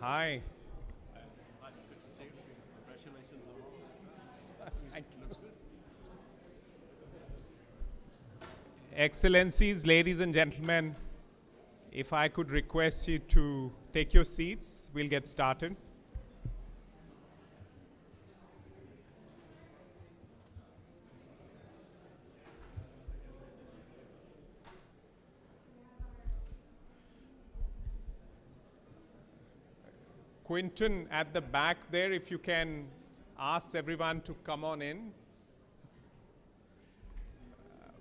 Hi. Hi, good to see you. Congratulations on all this. Thank you. Looks good. Excellencies, ladies and gentlemen, if I could request you to take your seats, we'll get started. Quinton, at the back there, if you can ask everyone to come on in.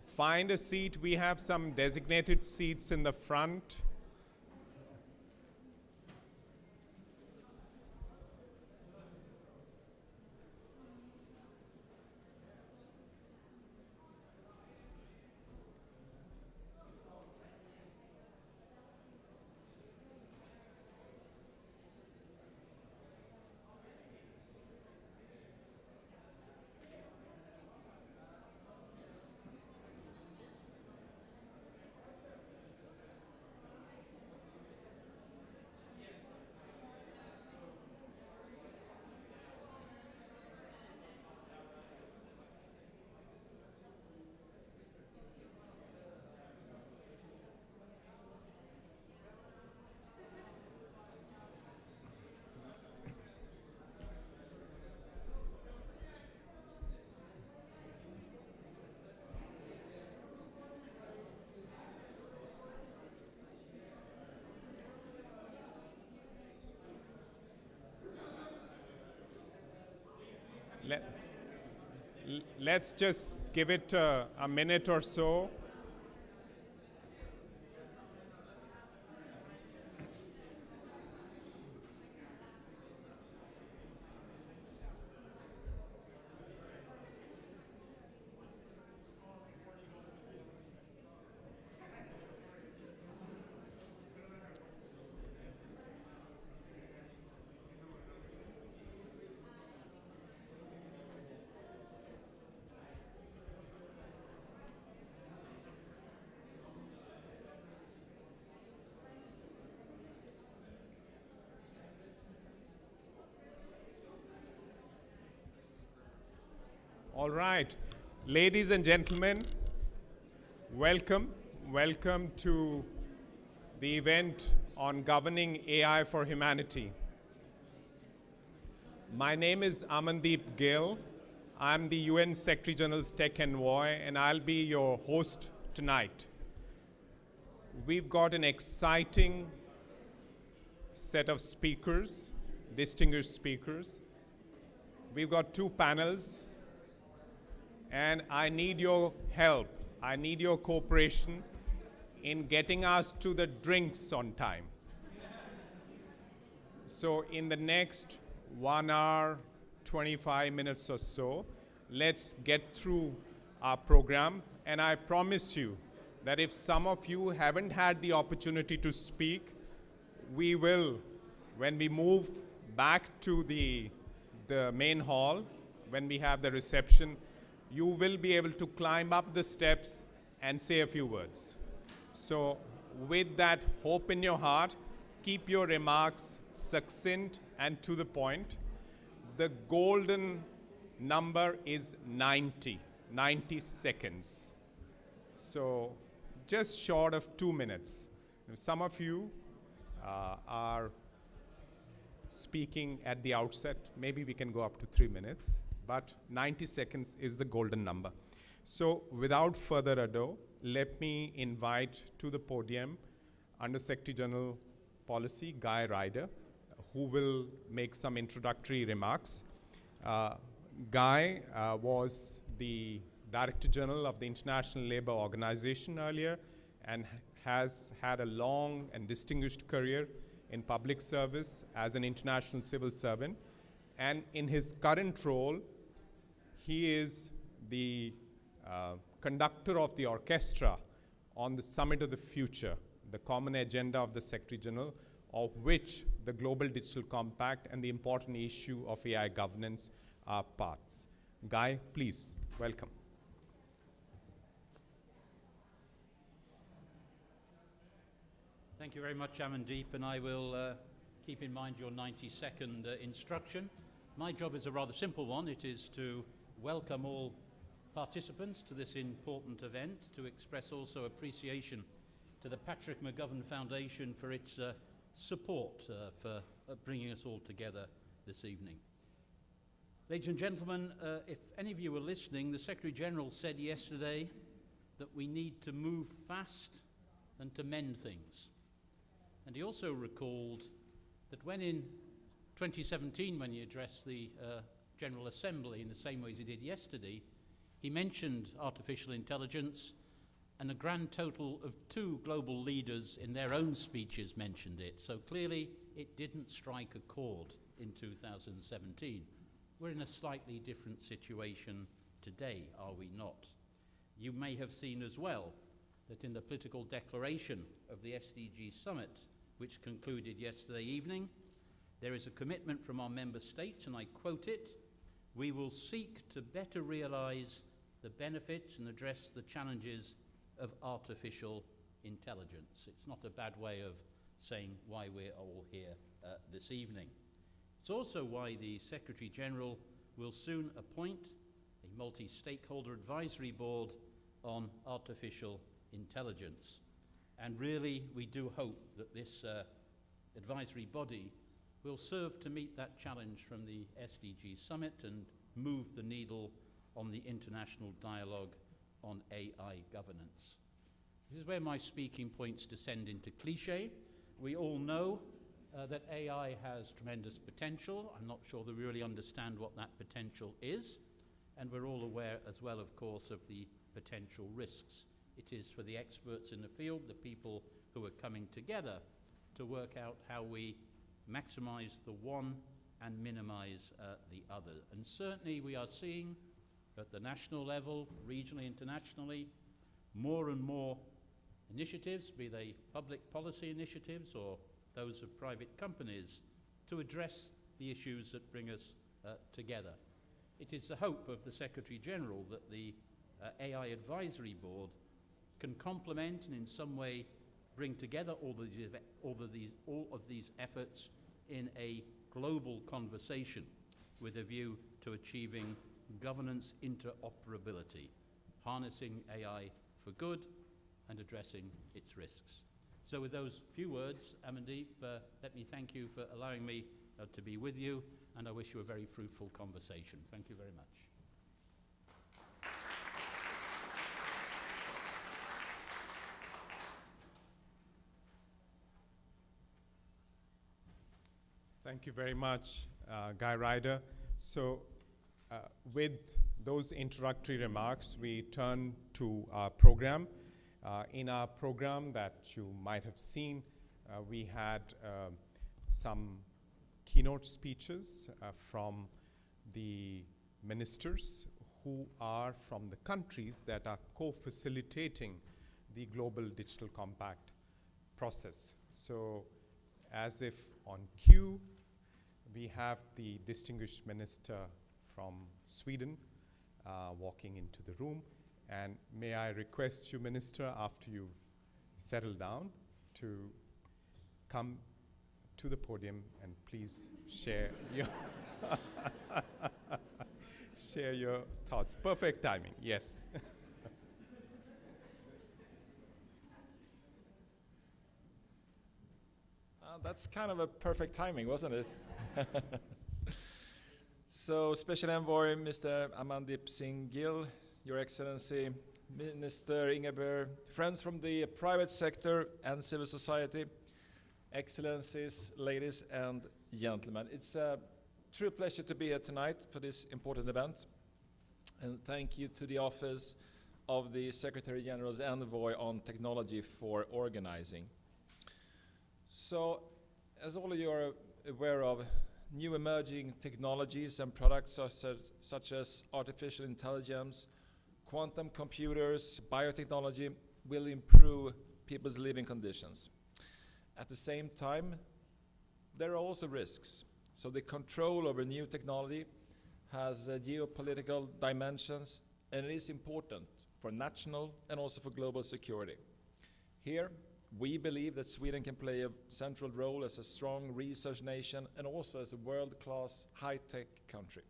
Find a seat. We have some designated seats in the front. Let's just give it a minute or so. All right, ladies and gentlemen, welcome. Welcome to the event on governing AI for humanity. My name is Amandeep Gill. I'm the UN Secretary General's Tech Envoy, and I'll be your host tonight. We've got an exciting set of speakers, distinguished speakers. We've got two panels. And I need your help. I need your cooperation in getting us to the drinks on time. So in the next 1 hour, 25 minutes or so, let's get through our program. And I promise you that if some of you haven't had the opportunity to speak, we will, when we move back to the main hall, when we have the reception, you will be able to climb up the steps and say a few words. So with that hope in your heart, keep your remarks succinct and to the point. The golden number is 90 seconds. So just short of 2 minutes. Some of you are speaking at the outset. Maybe we can go up to 3 minutes. But 90 seconds is the golden number. So without further ado, let me invite to the podium Under Secretary General Policy, Guy Ryder, who will make some introductory remarks. Guy was the Director General of the International Labour Organization earlier and has had a long and distinguished career in public service as an international civil servant. And in his current role, he is the conductor of the orchestra on the Summit of the Future, the common agenda of the Secretary General, of which the Global Digital Compact and the important issue of AI governance are parts. Guy, please, welcome. Thank you very much, Amandeep, and I will keep in mind your 90-second instruction. My job is a rather simple one. It is to welcome all participants to this important event, to express also appreciation to the Patrick McGovern Foundation for its support for bringing us all together this evening. Ladies and gentlemen, if any of you were listening, the Secretary General said yesterday that we need to move fast and to mend things. And he also recalled that when in 2017, when he addressed the General Assembly in the same way as he did yesterday, he mentioned artificial intelligence, and a grand total of 2 global leaders in their own speeches mentioned it. So clearly it didn't strike a chord in 2017. We're in a slightly different situation today, are we not? You may have seen as well that in the political declaration of the SDG Summit, which concluded yesterday evening, there is a commitment from our member states, and I quote it, "We will seek to better realize the benefits and address the challenges of artificial intelligence." It's not a bad way of saying why we're all here this evening. It's also why the Secretary General will soon appoint a multi-stakeholder advisory board on artificial intelligence. And really, we do hope that this advisory body will serve to meet that challenge from the SDG Summit and move the needle on the international dialogue on AI governance. This is where my speaking points descend into cliché. We all know that AI has tremendous potential. I'm not sure that we really understand what that potential is, and we're all aware as well, of course, of the potential risks. It is for the experts in the field, the people who are coming together, to work out how we maximize the one and minimize the other. And certainly we are seeing at the national level, regionally, internationally, more and more initiatives, be they public policy initiatives or those of private companies, to address the issues that bring us together. It is the hope of the Secretary General that the AI Advisory Board can complement and in some way bring together all of these efforts in a global conversation with a view to achieving governance interoperability, harnessing AI for good and addressing its risks. So with those few words, Amandeep, let me thank you for allowing me to be with you, and I wish you a very fruitful conversation. Thank you very much. Thank you very much, Guy Ryder. So with those introductory remarks, we turn to our program. In our program that you might have seen, we had some keynote speeches from the ministers who are from the countries that are co-facilitating the Global Digital Compact process. So as if on cue, we have the distinguished minister from Sweden walking into the room. And may I request you, Minister, after you've settled down, to come to the podium and please share your share your thoughts. Perfect timing, yes. That's kind of a perfect timing, wasn't it? So, Special Envoy Mr. Amandeep Singh Gill, Your Excellency, Minister Ingeborg, friends from the private sector and civil society, Excellencies, ladies and gentlemen. It's a true pleasure to be here tonight for this important event. And thank you to the Office of the Secretary General's Envoy on Technology for organizing. So, as all of you are aware of, new emerging technologies and products such as artificial intelligence, quantum computers, biotechnology will improve people's living conditions. At the same time, there are also risks. So the control over new technology has geopolitical dimensions, and it is important for national and also for global security. Here, We believe that Sweden can play a central role as a strong research nation and also as a world-class high-tech country.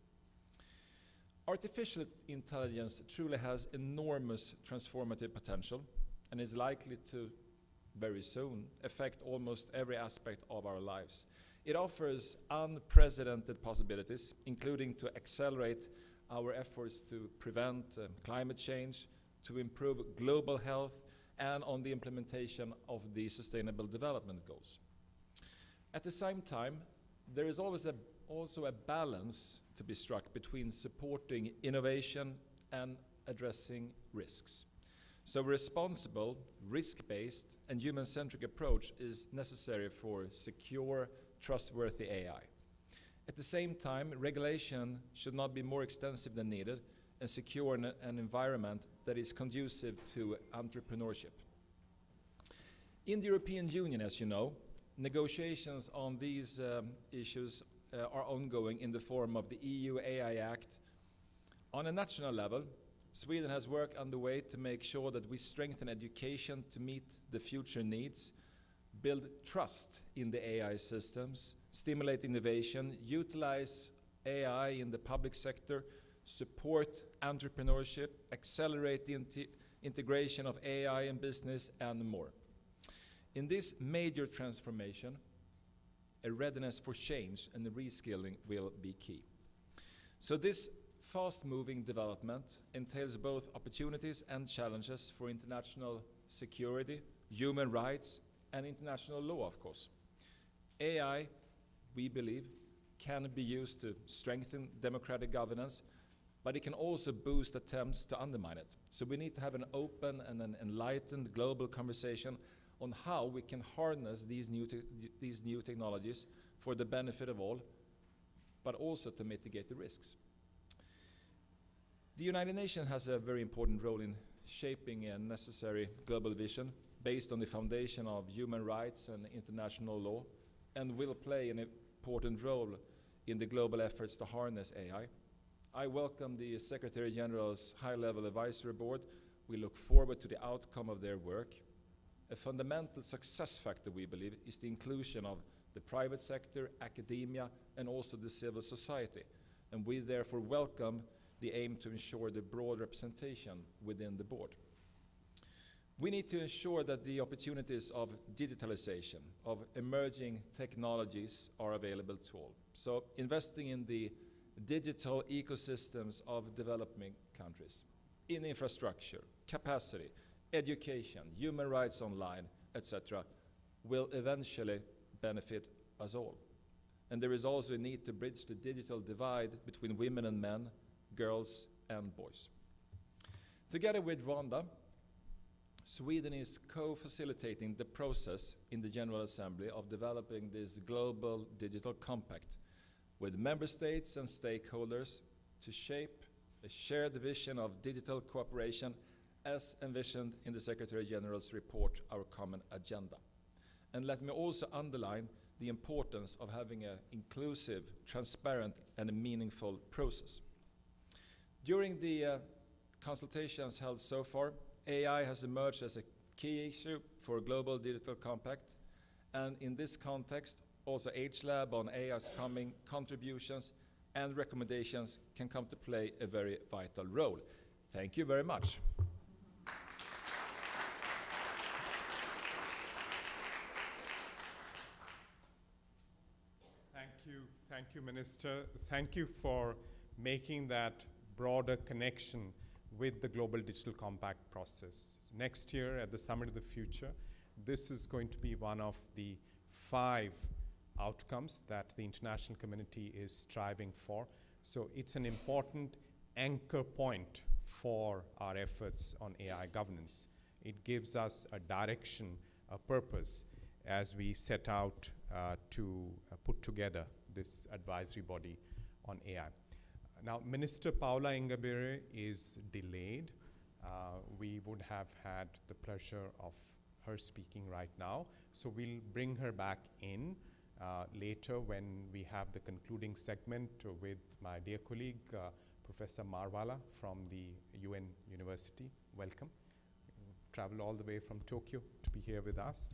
Artificial intelligence truly has enormous transformative potential and is likely to, very soon, affect almost every aspect of our lives. It offers unprecedented possibilities, including to accelerate our efforts to prevent climate change, to improve global health, and on the implementation of the Sustainable Development Goals. At the same time, there is always also a balance to be struck between supporting innovation and addressing risks. So a responsible, risk-based, and human-centric approach is necessary for secure, trustworthy AI. At the same time, regulation should not be more extensive than needed and secure an environment that is conducive to entrepreneurship. In the European Union, as you know, negotiations on these issues are ongoing in the form of the EU AI Act. On a national level, Sweden has work underway to make sure that we strengthen education to meet the future needs, build trust in the AI systems, stimulate innovation, utilize AI in the public sector, support entrepreneurship, accelerate the integration of AI in business, and more. In this major transformation, a readiness for change and reskilling will be key. So this fast-moving development entails both opportunities and challenges for international security, human rights, and international law, of course. AI, we believe, can be used to strengthen democratic governance, but it can also boost attempts to undermine it. So we need to have an open and an enlightened global conversation on how we can harness these new technologies for the benefit of all, but also to mitigate the risks. The United Nations has a very important role in shaping a necessary global vision based on the foundation of human rights and international law, and will play an important role in the global efforts to harness AI. I welcome the Secretary General's high-level advisory board. We look forward to the outcome of their work. A fundamental success factor, we believe, is the inclusion of the private sector, academia, and also the civil society. And we therefore welcome the aim to ensure the broad representation within the board. We need to ensure that the opportunities of digitalization, of emerging technologies are available to all. So investing in the digital ecosystems of developing countries, in infrastructure, capacity, education, human rights online, etc., will eventually benefit us all. And there is also a need to bridge the digital divide between women and men, girls and boys. Together with Rwanda, Sweden is co-facilitating the process in the General Assembly of developing this global digital compact with member states and stakeholders to shape a shared vision of digital cooperation as envisioned in the Secretary General's report, Our Common Agenda. And let me also underline the importance of having an inclusive, transparent, and a meaningful process. During the consultations held so far, AI has emerged as a key issue for a global digital compact, and in this context, also HLab on AI's coming contributions and recommendations can come to play a very vital role. Thank you very much. Thank you, Minister. Thank you for making that broader connection with the Global Digital Compact process. Next year at the Summit of the Future, this is going to be one of the 5 outcomes that the international community is striving for. So it's an important anchor point for our efforts on AI governance. It gives us a direction, a purpose, as we set out to put together this advisory body on AI. Now, Minister Paula Ingabire is delayed. We would have had the pleasure of her speaking right now, so we'll bring her back in later when we have the concluding segment with my dear colleague, Professor Marwala from the UN University. Welcome. traveled all the way from Tokyo to be here with us.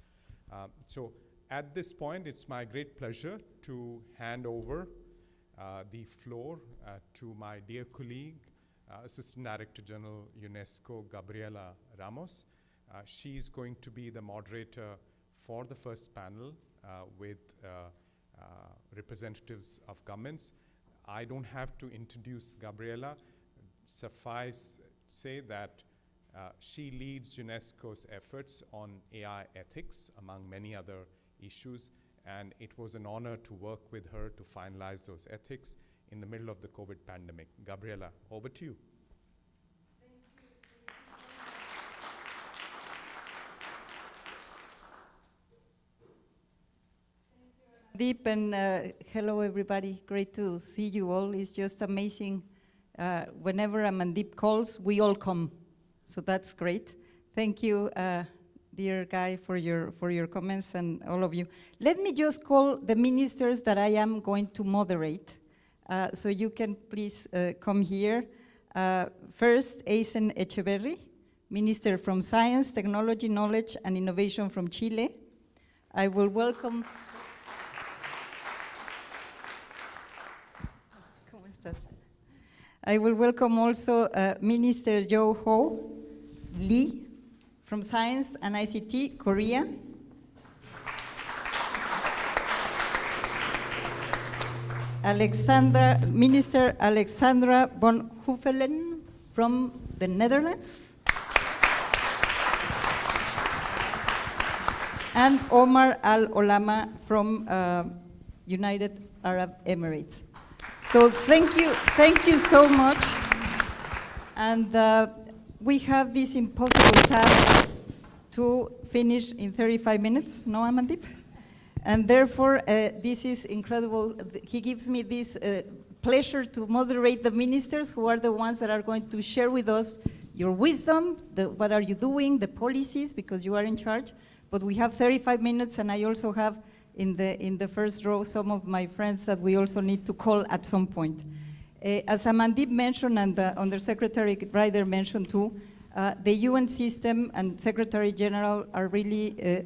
So at this point, it's my great pleasure to hand over the floor to my dear colleague, Assistant Director General UNESCO, Gabriela Ramos. She's going to be the moderator for the first panel with representatives of governments. I don't have to introduce Gabriela. Suffice say that she leads UNESCO's efforts on AI ethics, among many other issues, and it was an honor to work with her to finalize those ethics in the middle of the COVID pandemic. Gabriela, over to you. Deep and hello everybody, great to see you all. It's just amazing. Whenever Amandeep calls, we all come, so that's great. Thank you, dear Guy, for your comments and all of you. Let me just call the ministers that I am going to moderate, so you can please come here. First, Eisen Echeverri, Minister from Science, Technology, Knowledge and Innovation from Chile. I will welcome. I will welcome also Minister Jo Ho Lee from Science and ICT, Korea. Minister Alexandra von Huffelen from the Netherlands. And Omar Al-Olama from United Arab Emirates. So thank you so much. And we have this impossible task to finish in 35 minutes, no, Amandeep? And therefore, this is incredible. He gives me this pleasure to moderate the ministers who are the ones that are going to share with us your wisdom, what are you doing, the policies, because you are in charge. But we have 35 minutes, and I also have in the first row some of my friends that we also need to call at some point. As Amandeep mentioned and Undersecretary Ryder mentioned too, the UN system and Secretary General are really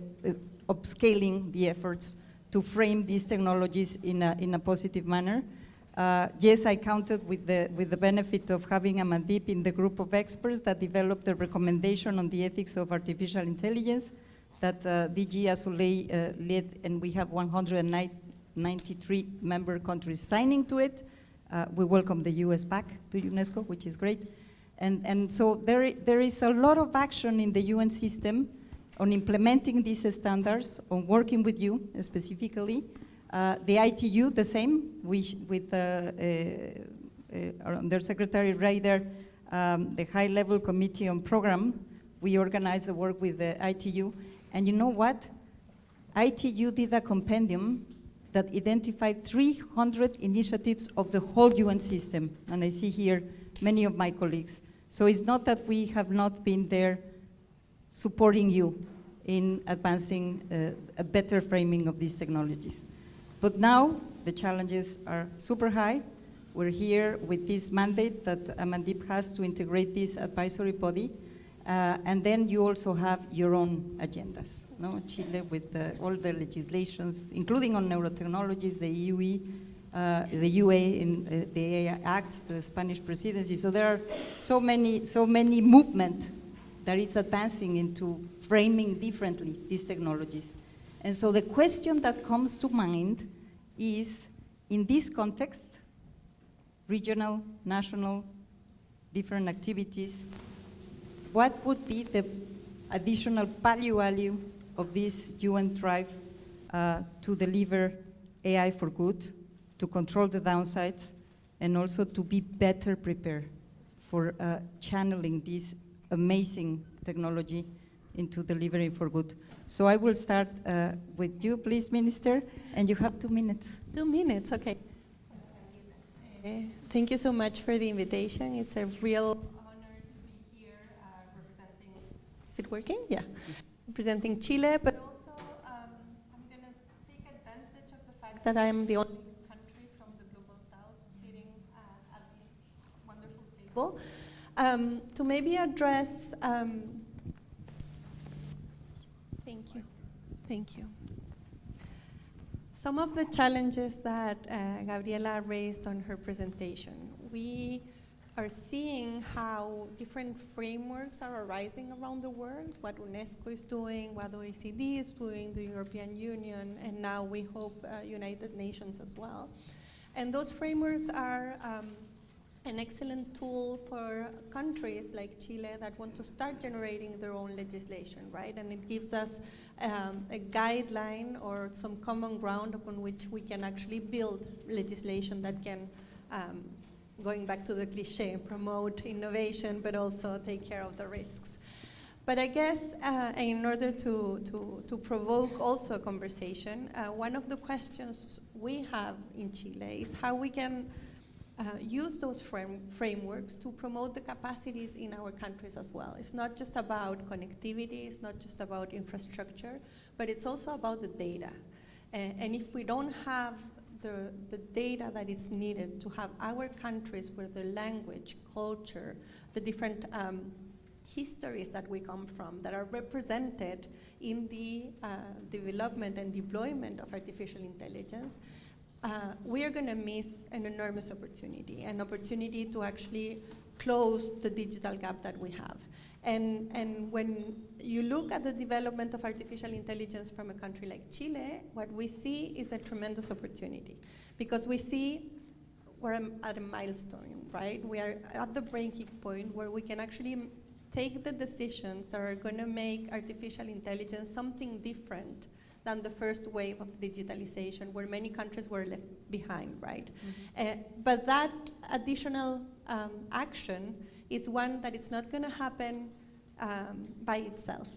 upscaling the efforts to frame these technologies in a positive manner. Yes, I counted with the benefit of having Amandeep in the group of experts that developed the recommendation on the ethics of artificial intelligence that DG Azoulay led, and we have 193 member countries signing to it. We welcome the US back to UNESCO, which is great. And so there is a lot of action in the UN system on implementing these standards, on working with you specifically. The ITU, the same, with Undersecretary Ryder, the high-level committee on program, we organized the work with the ITU. And you know what? ITU did a compendium that identified 300 initiatives of the whole UN system. And I see here many of my colleagues. So it's not that we have not been there supporting you in advancing a better framing of these technologies. But now the challenges are super high. We're here with this mandate that Amandeep has to integrate this advisory body. And then you also have your own agendas, no? Chile with all the legislations, including on neurotechnologies, the UE, the UA, in the AI Acts, the Spanish presidency. So there are so many movement that is advancing into framing differently these technologies. And so the question that comes to mind is, in this context, regional, national, different activities, what would be the additional value of this UN drive to deliver AI for good, to control the downsides, and also to be better prepared for channeling this amazing technology into delivering for good? So I will start with you, please, Minister, and you have 2 minutes. 2 minutes, okay. Thank you so much for the invitation. It's a real Is it working? Yeah. Representing Chile, but also I'm going to take advantage of the fact that I'm the only country from the Global South sitting at this wonderful table to maybe address Thank you. Some of the challenges that Gabriela raised on her presentation, we are seeing how different frameworks are arising around the world, what UNESCO is doing, what OECD is doing, the European Union, and now we hope United Nations as well. And those frameworks are an excellent tool for countries like Chile that want to start generating their own legislation, right? And it gives us a guideline or some common ground upon which we can actually build legislation that can, going back to the cliche, promote innovation, but also take care of the risks. But I guess in order to provoke also a conversation, one of the questions we have in Chile is how we can use those frameworks to promote the capacities in our countries as well. It's not just about connectivity, it's not just about infrastructure, but it's also about the data. And if we don't have the data that is needed to have our countries where the language, culture, the different histories that we come from that are represented in the development and deployment of artificial intelligence, we are going to miss an enormous opportunity, an opportunity to actually close the digital gap that we have. And when you look at the development of artificial intelligence from a country like Chile, what we see is a tremendous opportunity, because we see we're at a milestone, right? We are at the breaking point where we can actually take the decisions that are going to make artificial intelligence something different than the first wave of digitalization, where many countries were left behind, right? Mm-hmm. But that additional action is one that it's not going to happen by itself.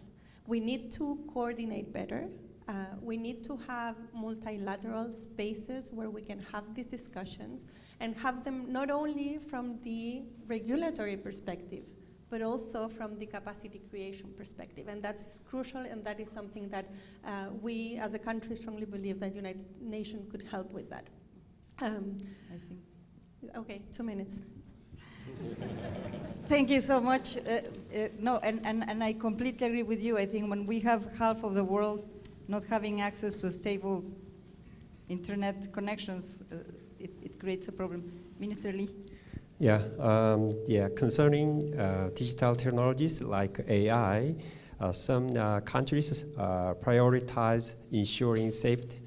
We need to coordinate better. We need to have multilateral spaces where we can have these discussions and have them not only from the regulatory perspective, but also from the capacity creation perspective. And that's crucial, and that is something that we as a country strongly believe that United Nations could help with that. I think. Okay, 2 minutes. Thank you so much. No, and I completely agree with you. I think when we have half of the world not having access to stable internet connections, it creates a problem. Minister Lee? Concerning digital technologies like AI, some countries prioritize ensuring safety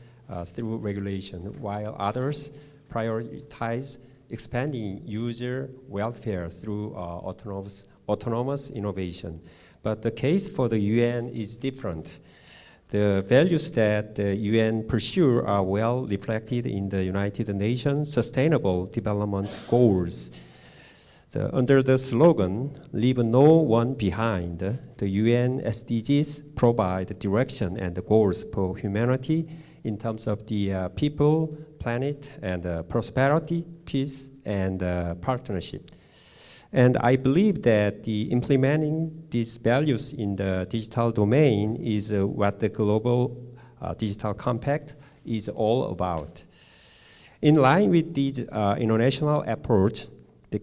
through regulation, while others prioritize expanding user welfare through autonomous innovation. But the case for the UN is different. The values that the UN pursue are well reflected in the United Nations Sustainable Development Goals. Under the slogan, "Leave no one behind," the UN SDGs provide direction and goals for humanity in terms of the people, planet, and prosperity, peace, and partnership. And I believe that implementing these values in the digital domain is what the Global Digital Compact is all about. In line with this international approach,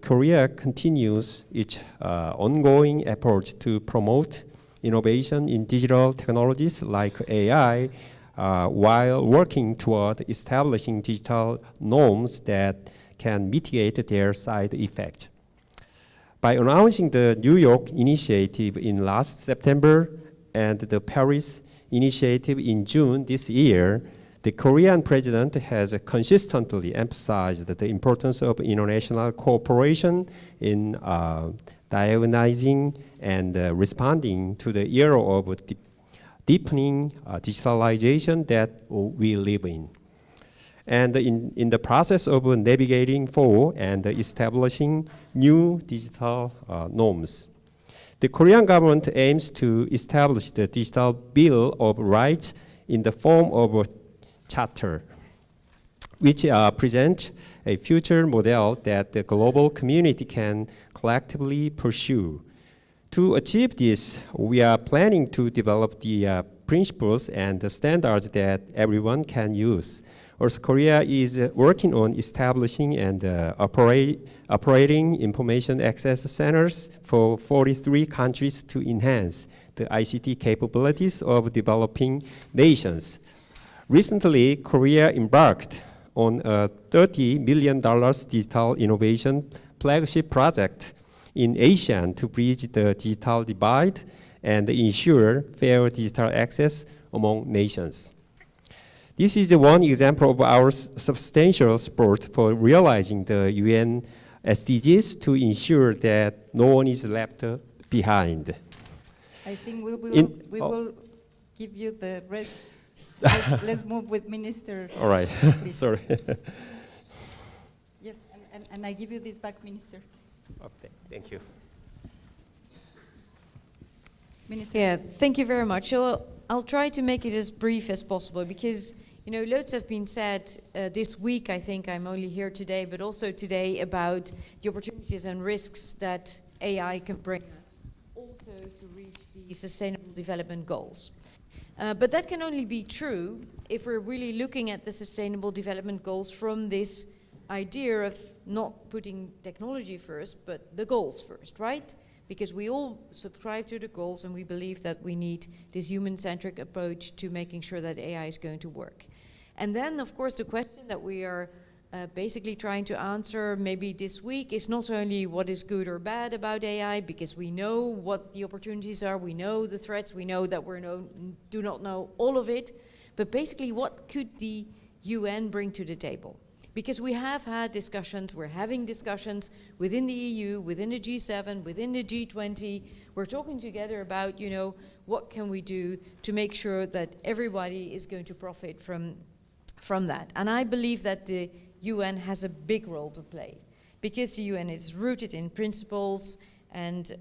Korea continues its ongoing effort to promote innovation in digital technologies like AI, while working toward establishing digital norms that can mitigate their side effects. By announcing the New York initiative in last September and the Paris initiative in June this year, the Korean president has consistently emphasized the importance of international cooperation in diagnosing and responding to the era of deepening digitalization that we live in. And in the process of navigating for and establishing new digital norms, the Korean government aims to establish the Digital Bill of Rights in the form of a charter, which presents a future model that the global community can collectively pursue. To achieve this, we are planning to develop the principles and the standards that everyone can use. Also, Korea is working on establishing and operating information access centers for 43 countries to enhance the ICT capabilities of developing nations. Recently, Korea embarked on a $30 million digital innovation flagship project in ASEAN to bridge the digital divide and ensure fair digital access among nations. This is one example of our substantial support for realizing the UN SDGs to ensure that no one is left behind. I think we In- will give you the rest. Let's move with Minister. All right, Please. sorry. Yes, and I give you this back, Minister. Okay, thank you. Minister. Yeah, thank you very much. So I'll try to make it as brief as possible because, you know, loads have been said this week. I think I'm only here today, but also today about the opportunities and risks that AI can bring us, also to reach the Sustainable Development Goals. But that can only be true if we're really looking at the Sustainable Development Goals from this idea of not putting technology first, but the goals first, right? Because we all subscribe to the goals and we believe that we need this human-centric approach to making sure that AI is going to work. And then, of course, the question that we are basically trying to answer maybe this week is not only what is good or bad about AI, because we know what the opportunities are, we know the threats, we know that we do not know all of it, but basically what could the UN bring to the table? Because we have had discussions, we're having discussions within the EU, within the G7, within the G20. We're talking together about, you know, what can we do to make sure that everybody is going to profit from that. And I believe that the UN has a big role to play because the UN is rooted in principles and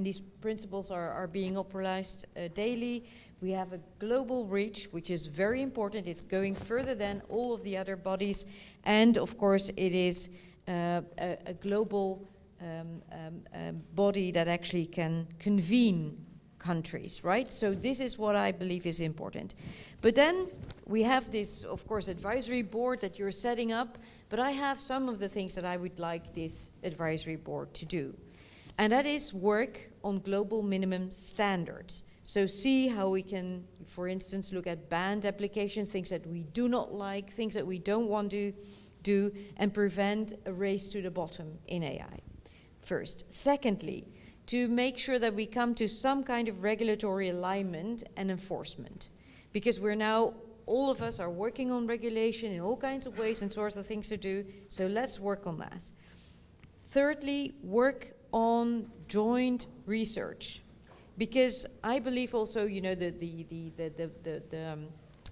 these principles are being operationalized daily. We have a global reach, which is very important. It's going further than all of the other bodies. And of course, it is a global body that actually can convene countries, right? So this is what I believe is important. But then we have this, of course, advisory board that you're setting up, but I have some of the things that I would like this advisory board to do. And that is work on global minimum standards. So see how we can, for instance, look at banned applications, things that we do not like, things that we don't want to do, and prevent a race to the bottom in AI, first. Secondly, to make sure that we come to some kind of regulatory alignment and enforcement. Because we're now, all of us are working on regulation in all kinds of ways and sorts of things to do, so let's work on that. Thirdly, work on joint research. Because I believe also, you know, the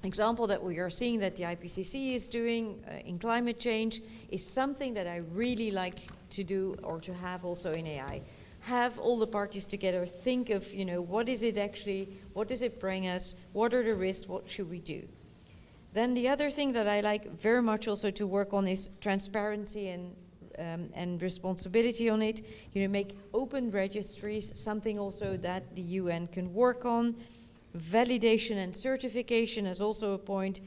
example that we are seeing that the IPCC is doing in climate change is something that I really like to do or to have also in AI. Have all the parties together, think of, you know, what is it actually, what does it bring us, what are the risks, what should we do? Then the other thing that I like very much also to work on is transparency and responsibility on it. You know, make open registries, something also that the UN can work on. Validation and certification is also a point,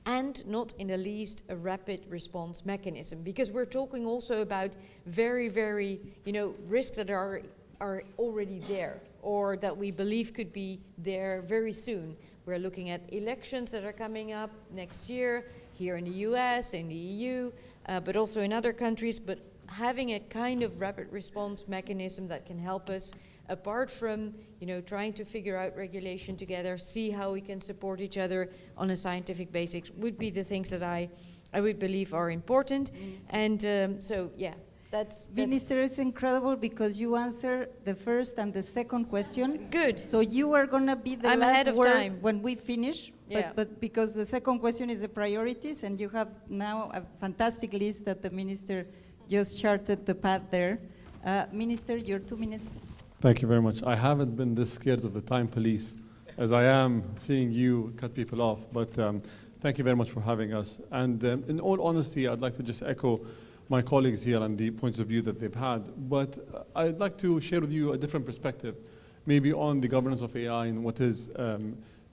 and not in the least a rapid response mechanism, because we're talking also about very, very, you know, risks that are already there or that we believe could be there very soon. We're looking at elections that are coming up next year here in the US, in the EU, but also in other countries, but having a kind of rapid response mechanism that can help us, apart from, you know, trying to figure out regulation together, see how we can support each other on a scientific basis, would be the things that I would believe are important. And so, yeah, that's... Minister, it's incredible because you answer the first and the second question. Good. So you are going to be the I'm last ahead of word time. when we finish. Yeah. But because the second question is the priorities, and you have now a fantastic list that the minister just charted the path there. Minister, your 2 minutes. Thank you very much. I haven't been this scared of the time police as I am seeing you cut people off, but thank you very much for having us. And in all honesty, I'd like to just echo my colleagues here and the points of view that they've had, but I'd like to share with you a different perspective, maybe on the governance of AI and what is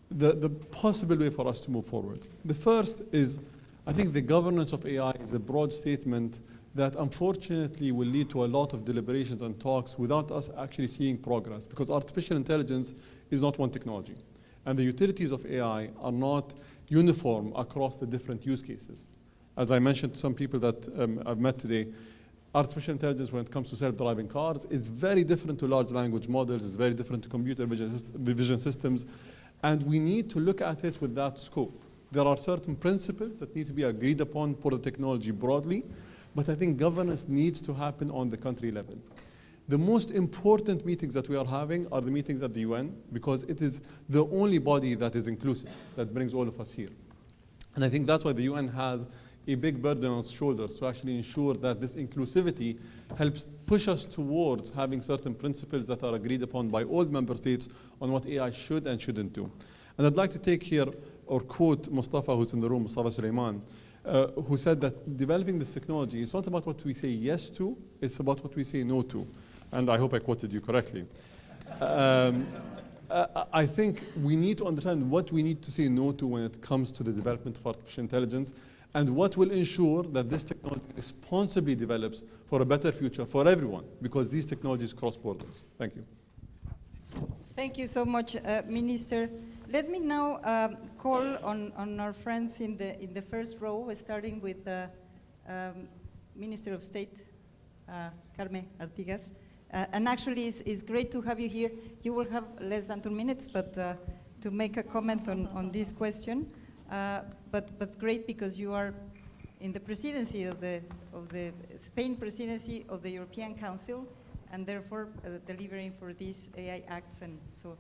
the possible way for us to move forward. The first is, I think the governance of AI is a broad statement that unfortunately will lead to a lot of deliberations and talks without us actually seeing progress, because artificial intelligence is not one technology. And the utilities of AI are not uniform across the different use cases. As I mentioned to some people that I've met today, artificial intelligence when it comes to self-driving cars is very different to large language models, it's very different to computer vision systems, and we need to look at it with that scope. There are certain principles that need to be agreed upon for the technology broadly, but I think governance needs to happen on the country level. The most important meetings that we are having are the meetings at the UN, because it is the only body that is inclusive, that brings all of us here. And I think that's why the UN has a big burden on its shoulders to actually ensure that this inclusivity helps push us towards having certain principles that are agreed upon by all member states on what AI should and shouldn't do. And I'd like to take here or quote Mustafa, who's in the room, Mustafa Sulaiman, who said that developing this technology is not about what we say yes to, it's about what we say no to. And I hope I quoted you correctly. I think we need to understand what we need to say no to when it comes to the development of artificial intelligence, and what will ensure that this technology responsibly develops for a better future for everyone, because these technologies cross borders. Thank you. Thank you so much, Minister. Let me now call on our friends in the first row, starting with Minister of State, Carme Artigas. And actually, it's great to have you here. You will have less than 2 minutes, but to make a comment on this question. But great, because you are in the presidency of the Spain presidency of the European Council, and therefore delivering for these AI acts, and so.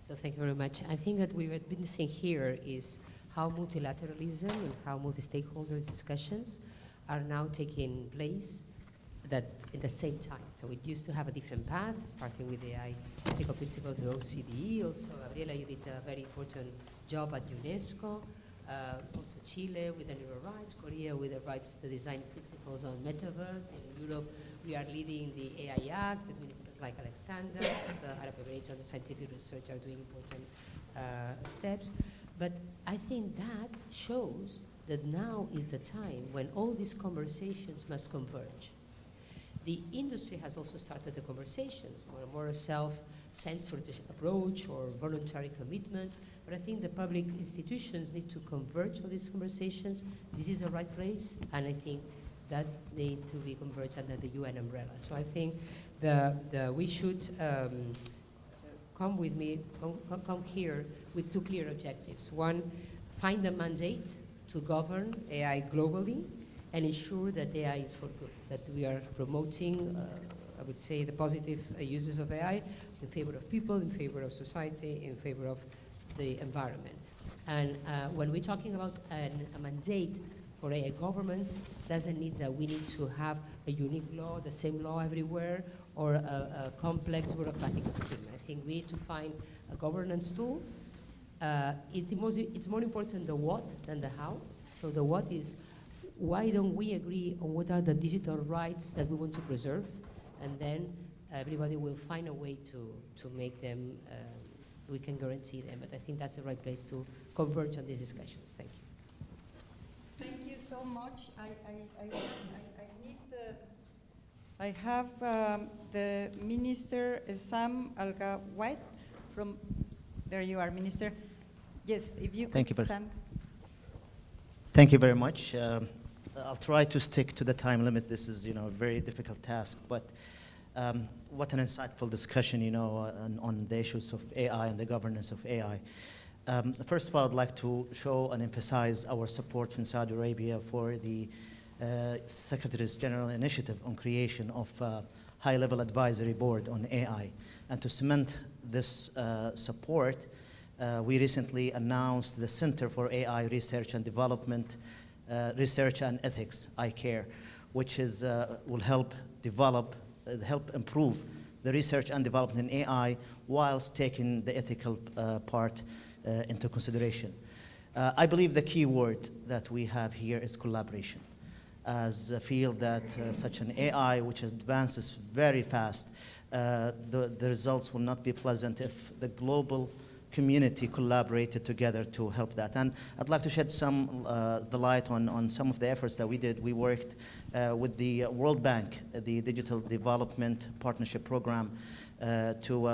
So thank you very much. I think that we have been seeing here is how multilateralism and how multi-stakeholder discussions are now taking place that at the same time. So it used to have a different path, starting with the AI ethical principles of the OCDE. Also, Gabriela, you did a very important job at UNESCO. Also Chile with the neural rights, Korea with the rights, the design principles on metaverse. In Europe, we are leading the AI Act with ministers like Alexander. Arab Emirates on the scientific research are doing important steps. But I think that shows that now is the time when all these conversations must converge. The industry has also started the conversations, more a self-censored approach or voluntary commitments, but I think the public institutions need to converge all these conversations. This is the right place, and I think that need to be converged under the UN umbrella. So I think we should come here with two clear objectives. One, find a mandate to govern AI globally, and ensure that AI is for good, that we are promoting, I would say, the positive uses of AI in favor of people, in favor of society, in favor of the environment. And when we're talking about a mandate for AI governments, doesn't mean that we need to have a unique law, the same law everywhere, or a complex bureaucratic scheme. I think we need to find a governance tool. It's more important the what than the how. So the what is, why don't we agree on what are the digital rights that we want to preserve? And then everybody will find a way to make them, we can guarantee them. But I think that's the right place to converge on these discussions. Thank you. Thank you so much. I have the Minister Sam Alga-White from, there you are, Minister. Yes, if you could stand. Thank you very much. I'll try to stick to the time limit. This is, a very difficult task, but what an insightful discussion, on the issues of AI and the governance of AI. First of all, I'd like to show and emphasize our support from Saudi Arabia for the Secretary's General initiative on creation of a high-level advisory board on AI. And to cement this support, we recently announced the Center for AI Research and Development, Research and Ethics, ICARE, which is, will help improve the research and development in AI whilst taking the ethical part into consideration. I believe the key word that we have here is collaboration. As a field that such an AI which advances very fast, the results will not be pleasant if the global community collaborated together to help that. And I'd like to shed some the light on some of the efforts that we did. We worked with the World Bank, the Digital Development Partnership Program, to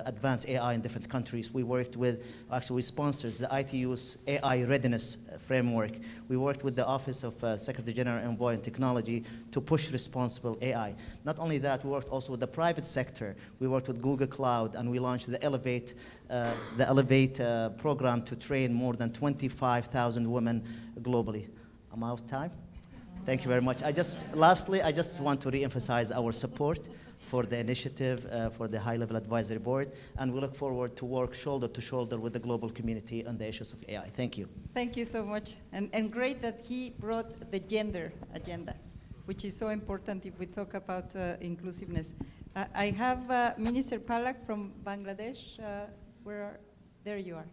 advance AI in different countries. We worked with, actually we sponsored the ITU's AI Readiness Framework. We worked with the Office of Secretary General Envoy on Technology to push responsible AI. Not only that, we worked also with the private sector. We worked with Google Cloud, and we launched the Elevate program to train more than 25,000 women globally. I'm out of time. Thank you very much. Lastly, I just want to reemphasize our support for the initiative, for the high-level advisory board, and we look forward to work shoulder to shoulder with the global community on the issues of AI. Thank you. Thank you so much. And great that he brought the gender agenda, which is so important if we talk about inclusiveness. I have Minister Palak from Bangladesh. There you are.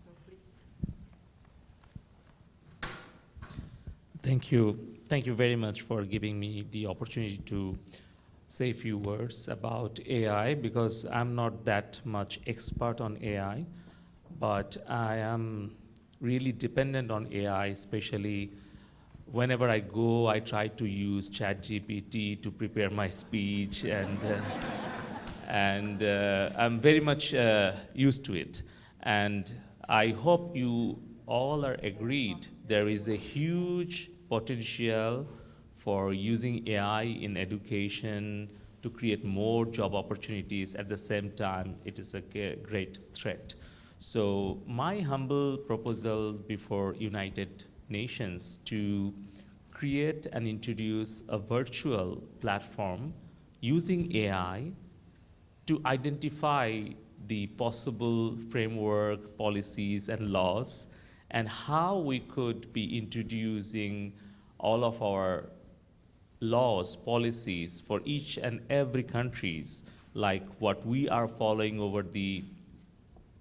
So please. Thank you. Thank you very much for giving me the opportunity to say a few words about AI, because I'm not that much expert on AI, but I am really dependent on AI, especially whenever I go, I try to use ChatGPT to prepare my speech, and I'm very much used to it. And I hope you all are agreed there is a huge potential for using AI in education to create more job opportunities. At the same time, it is a great threat. So my humble proposal before United Nations to create and introduce a virtual platform using AI to identify the possible framework, policies, and laws, and how we could be introducing all of our laws, policies for each and every countries, like what we are following over the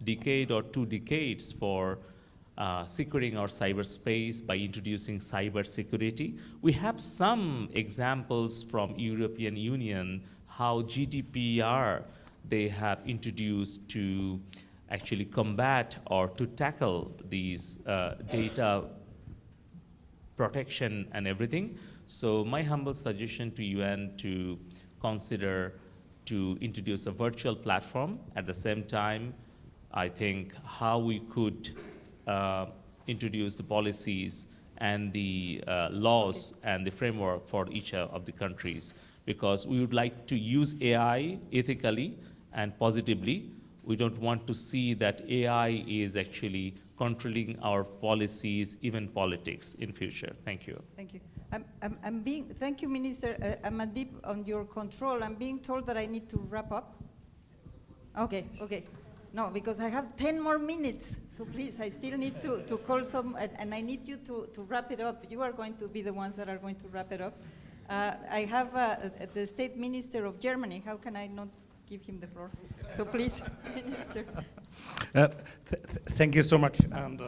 decade or 2 decades for securing our cyberspace by introducing cyber security. We have some examples from European Union, how GDPR they have introduced to actually combat or to tackle these data protection and everything. So my humble suggestion to UN to consider to introduce a virtual platform. At the same time, I think how we could introduce the policies and the laws and the framework for each of the countries, because we would like to use AI ethically and positively. We don't want to see that AI is actually controlling our policies, even politics in future. Thank you. Thank you. Thank you, Minister Amandeep, on your control. I'm being told that I need to wrap up. Okay. No, because I have 10 more minutes. So please, I still need to call some, and I need you to wrap it up. You are going to be the ones that are going to wrap it up. I have the State Minister of Germany. How can I not give him the floor? So please, Minister. Thank you so much, and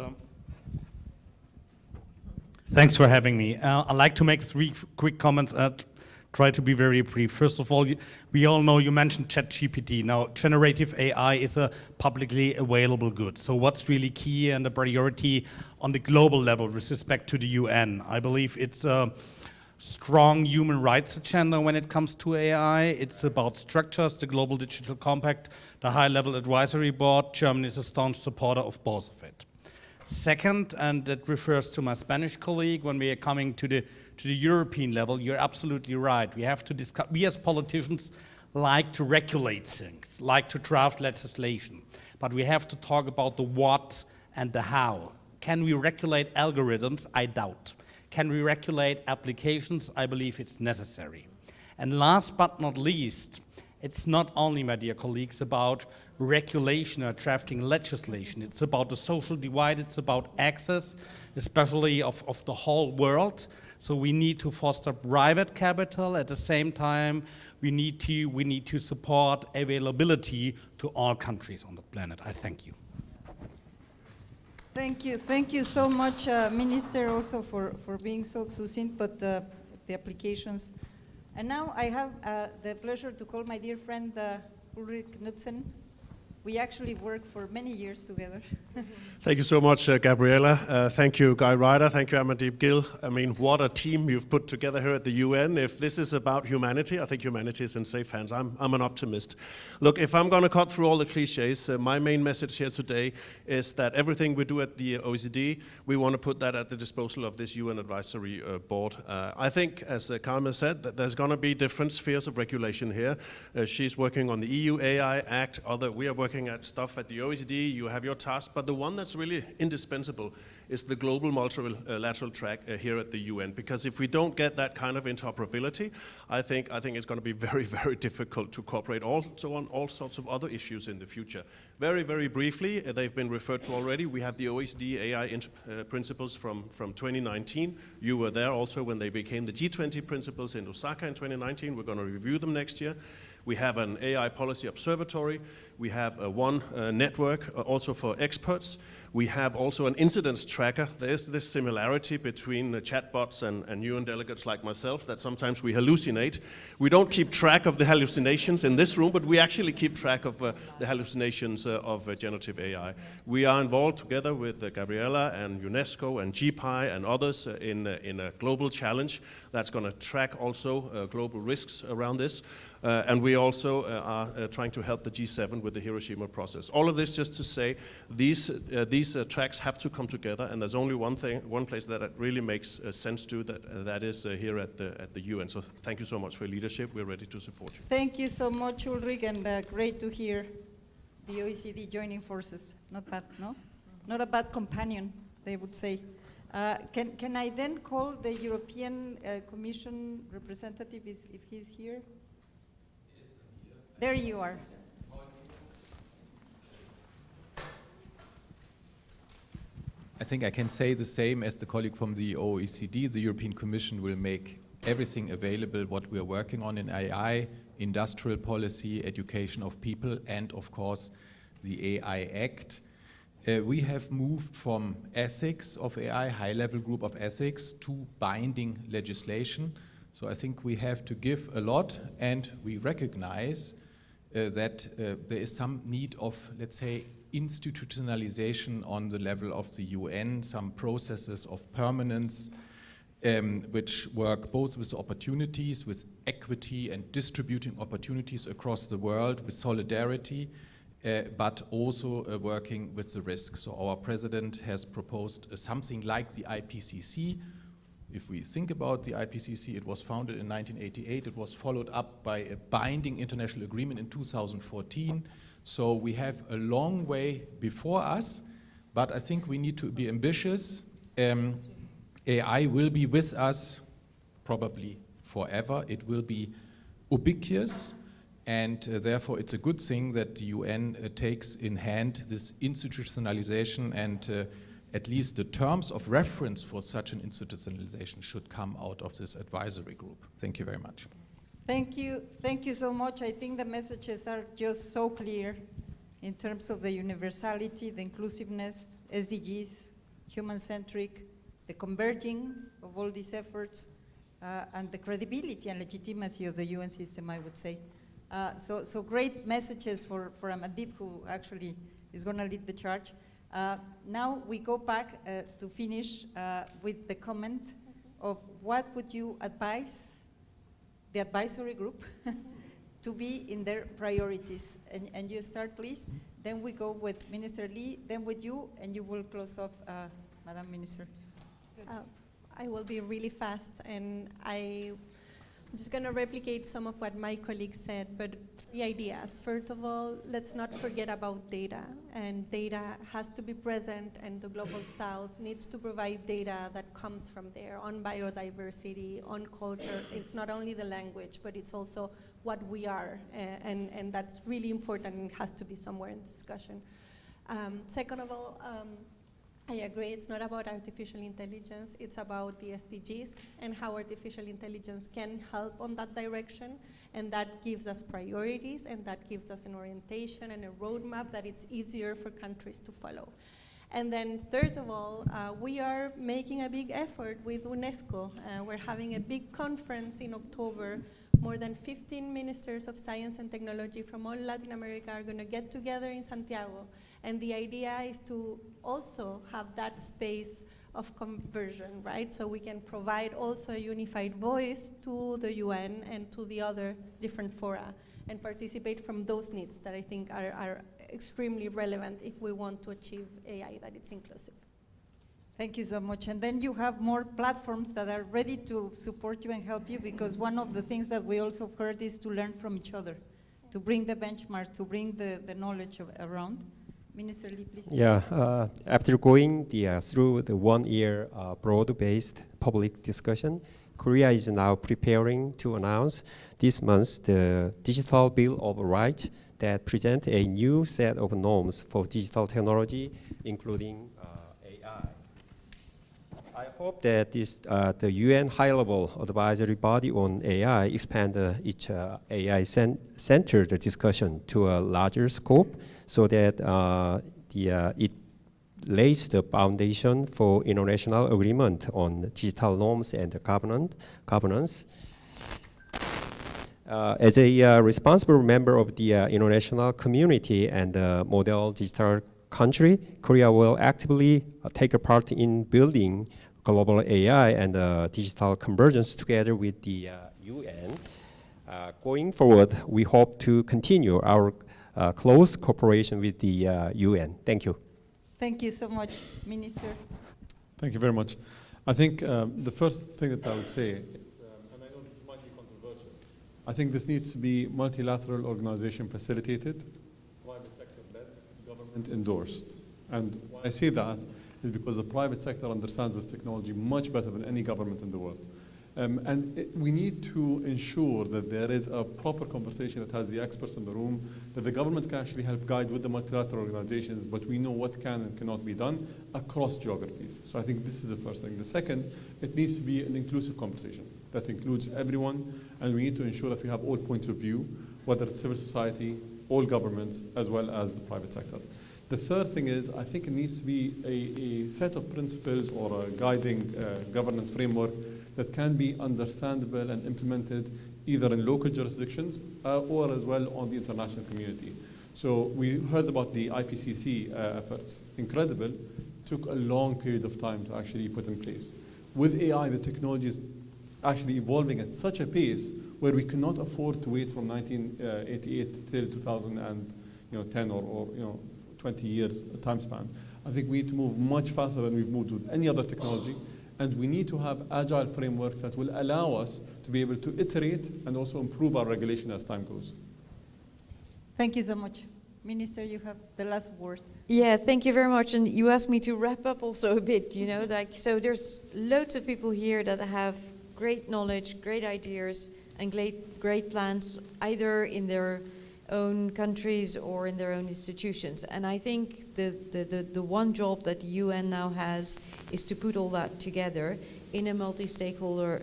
thanks for having me. I'd like to make 3 quick comments and try to be very brief. First of all, we all know you mentioned ChatGPT. Now, generative AI is a publicly available good. So what's really key and a priority on the global level with respect to the UN? I believe it's a strong human rights agenda when it comes to AI. It's about structures, the Global Digital Compact, the High-Level Advisory Board. Germany is a staunch supporter of both of it. Second, and that refers to my Spanish colleague, when we are coming to the European level, you're absolutely right. We have to discuss, we as politicians like to regulate things, like to draft legislation, but we have to talk about the what and the how. Can we regulate algorithms? I doubt. Can we regulate applications? I believe it's necessary. And last but not least, it's not only, my dear colleagues, about regulation or drafting legislation. It's about the social divide. It's about access, especially of the whole world. So we need to foster private capital. At the same time, we need to support availability to all countries on the planet. I thank you. Thank you so much, Minister, also for being so succinct, but the applications. And now I have the pleasure to call my dear friend Ulrich Knudsen We actually worked for many years together. Thank you so much, Gabriela. Thank you, Guy Ryder. Thank you, Amandeep Gill. I mean, what a team you've put together here at the UN. If this is about humanity, I think humanity is in safe hands. I'm an optimist. Look, if I'm going to cut through all the cliches, my main message here today is that everything we do at the OECD, we want to put that at the disposal of this UN Advisory Board. I think, as Karma said, that there's going to be different spheres of regulation here. She's working on the EU AI Act. We are working at stuff at the OECD. You have your task, but the one that's really indispensable is the global multilateral track here at the UN. Because if we don't get that kind of interoperability, I think it's going to be very, very difficult to cooperate also on all sorts of other issues in the future. Very, very briefly, they've been referred to already. We have the OECD AI principles from 2019. You were there also when they became the G20 principles in Osaka in 2019. We're going to review them next year. We have an AI policy observatory. We have one network also for experts. We have also an incidents tracker. There's this similarity between chatbots and UN delegates like myself that sometimes we hallucinate. We don't keep track of the hallucinations in this room, but we actually keep track of the hallucinations of generative AI. We are involved together with Gabriela and UNESCO and GPI and others in a global challenge that's going to track also global risks around this. And we also are trying to help the G7 with the Hiroshima process. All of this just to say these tracks have to come together, and there's only one place that it really makes sense to, that is here at the UN. So thank you so much for your leadership. We're ready to support you. Thank you so much, Ulrich, and great to hear the OECD joining forces. Not bad, no? Not a bad companion, they would say. Can I then call the European Commission representative if he's here? There you are. I think I can say the same as the colleague from the OECD. The European Commission will make everything available what we are working on in AI, industrial policy, education of people, and of course the AI Act. We have moved from ethics of AI, high-level group of ethics, to binding legislation. So I think we have to give a lot, and we recognize that there is some need of, let's say, institutionalization on the level of the UN, some processes of permanence, which work both with opportunities, with equity and distributing opportunities across the world, with solidarity, but also working with the risk. So our president has proposed something like the IPCC. If we think about the IPCC, it was founded in 1988. It was followed up by a binding international agreement in 2014. So we have a long way before us, but I think we need to be ambitious. AI will be with us probably forever. It will be ubiquitous, and therefore it's a good thing that the UN takes in hand this institutionalization, and at least the terms of reference for such an institutionalization should come out of this advisory group. Thank you very much. Thank you so much. I think the messages are just so clear in terms of the universality, the inclusiveness, SDGs, human-centric, the converging of all these efforts, and the credibility and legitimacy of the UN system, I would say. So great messages for Amandeep, who actually is going to lead the charge. Now we go back to finish with the comment of what would you advise the advisory group to be in their priorities. And you start, please. Then we go with Minister Lee, then with you, and you will close off, Madam Minister. I will be really fast, and I'm just going to replicate some of what my colleagues said, but 3 ideas. First of all, let's not forget about data, and data has to be present, and the Global South needs to provide data that comes from there on biodiversity, on culture. It's not only the language, but it's also what we are, and that's really important and has to be somewhere in the discussion. Second of all, I agree, it's not about artificial intelligence, it's about the SDGs and how artificial intelligence can help on that direction, and that gives us priorities, and that gives us an orientation and a roadmap that it's easier for countries to follow. And then third of all, we are making a big effort with UNESCO. We're having a big conference in October, More than 15 ministers of science and technology from all Latin America are going to get together in Santiago. And the idea is to also have that space of conversion, right? So we can provide also a unified voice to the UN and to the other different fora and participate from those needs that I think are extremely relevant if we want to achieve AI that it's inclusive. Thank you so much. And then you have more platforms that are ready to support you and help you, because one of the things that we also heard is to learn from each other, to bring the benchmarks, to bring the knowledge around. Minister Lee, please. Yeah, after going through the 1 year broad-based public discussion, Korea is now preparing to announce this month the Digital Bill of Rights that present a new set of norms for digital technology, including AI. I hope that the UN high-level advisory body on AI expand its AI-centered discussion to a larger scope, so that it lays the foundation for international agreement on digital norms and governance. As a responsible member of the international community and model digital country, Korea will actively take a part in building global AI and digital convergence together with the UN. Going forward, we hope to continue our close cooperation with the UN. Thank you. Thank you so much, Minister. Thank you very much. I think the first thing that I would say, and I know this might be controversial, I think this needs to be multilateral organization facilitated, private sector led, government endorsed. And why I say that is because the private sector understands this technology much better than any government in the world. We need to ensure that there is a proper conversation that has the experts in the room, that the government can actually help guide with the multilateral organizations, but we know what can and cannot be done across geographies. So I think this is the first thing. The second, it needs to be an inclusive conversation that includes everyone, and we need to ensure that we have all points of view, whether it's civil society, all governments, as well as the private sector. The third thing is, I think it needs to be a set of principles or a guiding governance framework that can be understandable and implemented either in local jurisdictions or as well on the international community. So we heard about the IPCC efforts. Incredible. Took a long period of time to actually put in place. With AI, the technology is actually evolving at such a pace where we cannot afford to wait from 1988 till 2010 or 20 years time span. I think we need to move much faster than we've moved with any other technology. And we need to have agile frameworks that will allow us to be able to iterate and also improve our regulation as time goes. Thank you so much. Minister, you have the last word. Yeah, thank you very much. And you asked me to wrap up also a bit, you know, so there's loads of people here that have great knowledge, great ideas, and great plans, either in their own countries or in their own institutions. And I think the one job that the UN now has is to put all that together in a multi-stakeholder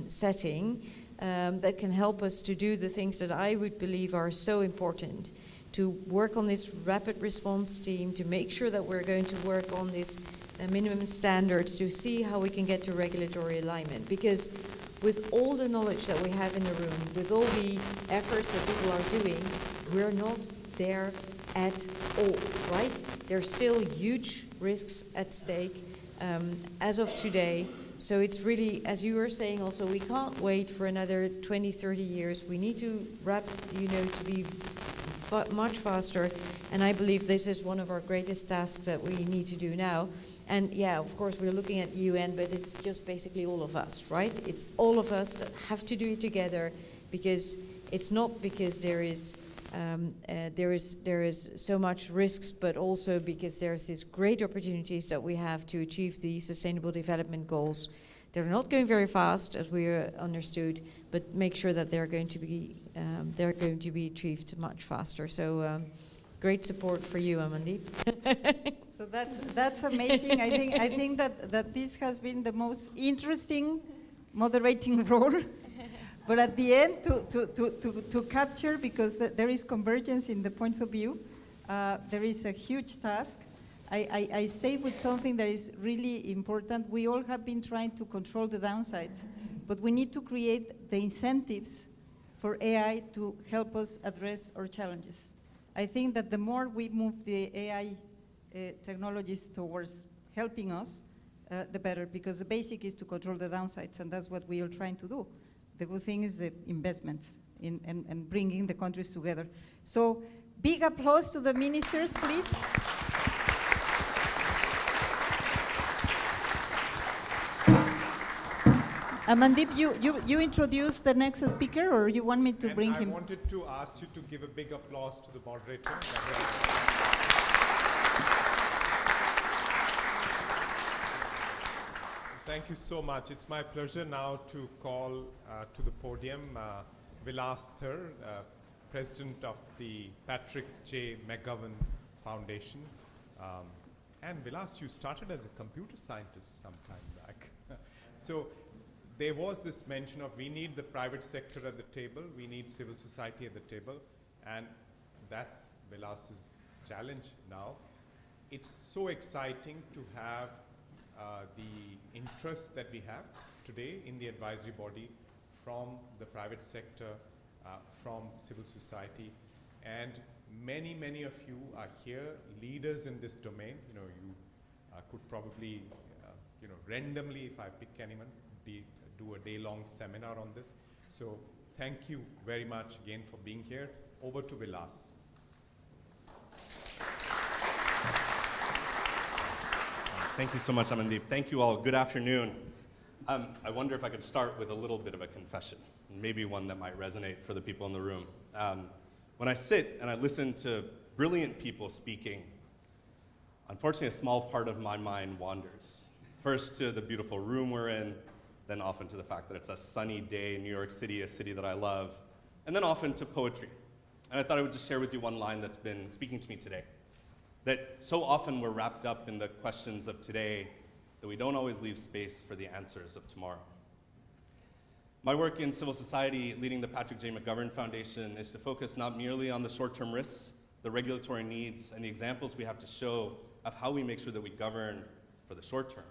setting that can help us to do the things that I would believe are so important, to work on this rapid response team, to make sure that we're going to work on this minimum standards, to see how we can get to regulatory alignment. Because with all the knowledge that we have in the room, with all the efforts that people are doing, we're not there at all, right? There's still huge risks at stake as of today. So it's really, as you were saying also, we can't wait for another 20, 30 years. We need to to be much faster. And I believe this is one of our greatest tasks that we need to do now. And yeah, of course, we're looking at UN, but it's just basically all of us, right? It's all of us that have to do it together, because it's not because there is so much risks, but also because there's these great opportunities that we have to achieve the Sustainable Development Goals. They're not going very fast, as we understood, but make sure that they're going to be achieved much faster. So great support for you, Amandeep. So that's amazing. I think that this has been the most interesting moderating role. But at the end, to capture, because there is convergence in the points of view, there is a huge task. I stay with something that is really important. We all have been trying to control the downsides, but we need to create the incentives for AI to help us address our challenges. I think that the more we move the AI technologies towards helping us, the better, because the basic is to control the downsides, and that's what we are trying to do. The good thing is the investments and bringing the countries together. So big applause to the ministers, please. Amandeep, you introduce the next speaker, or you want me to bring him? I wanted to ask you to give a big applause to the moderator. Thank you so much. It's my pleasure now to call to the podium Vilas Thur, President of the Patrick J. McGovern Foundation. And Vilas, you started as a computer scientist some time back. So there was this mention of we need the private sector at the table, we need civil society at the table, and that's Vilas's challenge now. It's so exciting to have the interest that we have today in the advisory body from the private sector, from civil society, and many of you are here, leaders in this domain. You know, you could probably, randomly, if I pick anyone, do a day-long seminar on this. So thank you very much again for being here. Over to Vilas. Thank you so much, Amandeep. Thank you all. Good afternoon. I wonder if I could start with a little bit of a confession, maybe one that might resonate for the people in the room. When I sit and I listen to brilliant people speaking, unfortunately, a small part of my mind wanders. First to the beautiful room we're in, then often to the fact that it's a sunny day in New York City, a city that I love, and then often to poetry. And I thought I would just share with you one line that's been speaking to me today. That so often we're wrapped up in the questions of today that we don't always leave space for the answers of tomorrow. My work in civil society, leading the Patrick J. McGovern Foundation, is to focus not merely on the short-term risks, the regulatory needs, and the examples we have to show of how we make sure that we govern for the short term.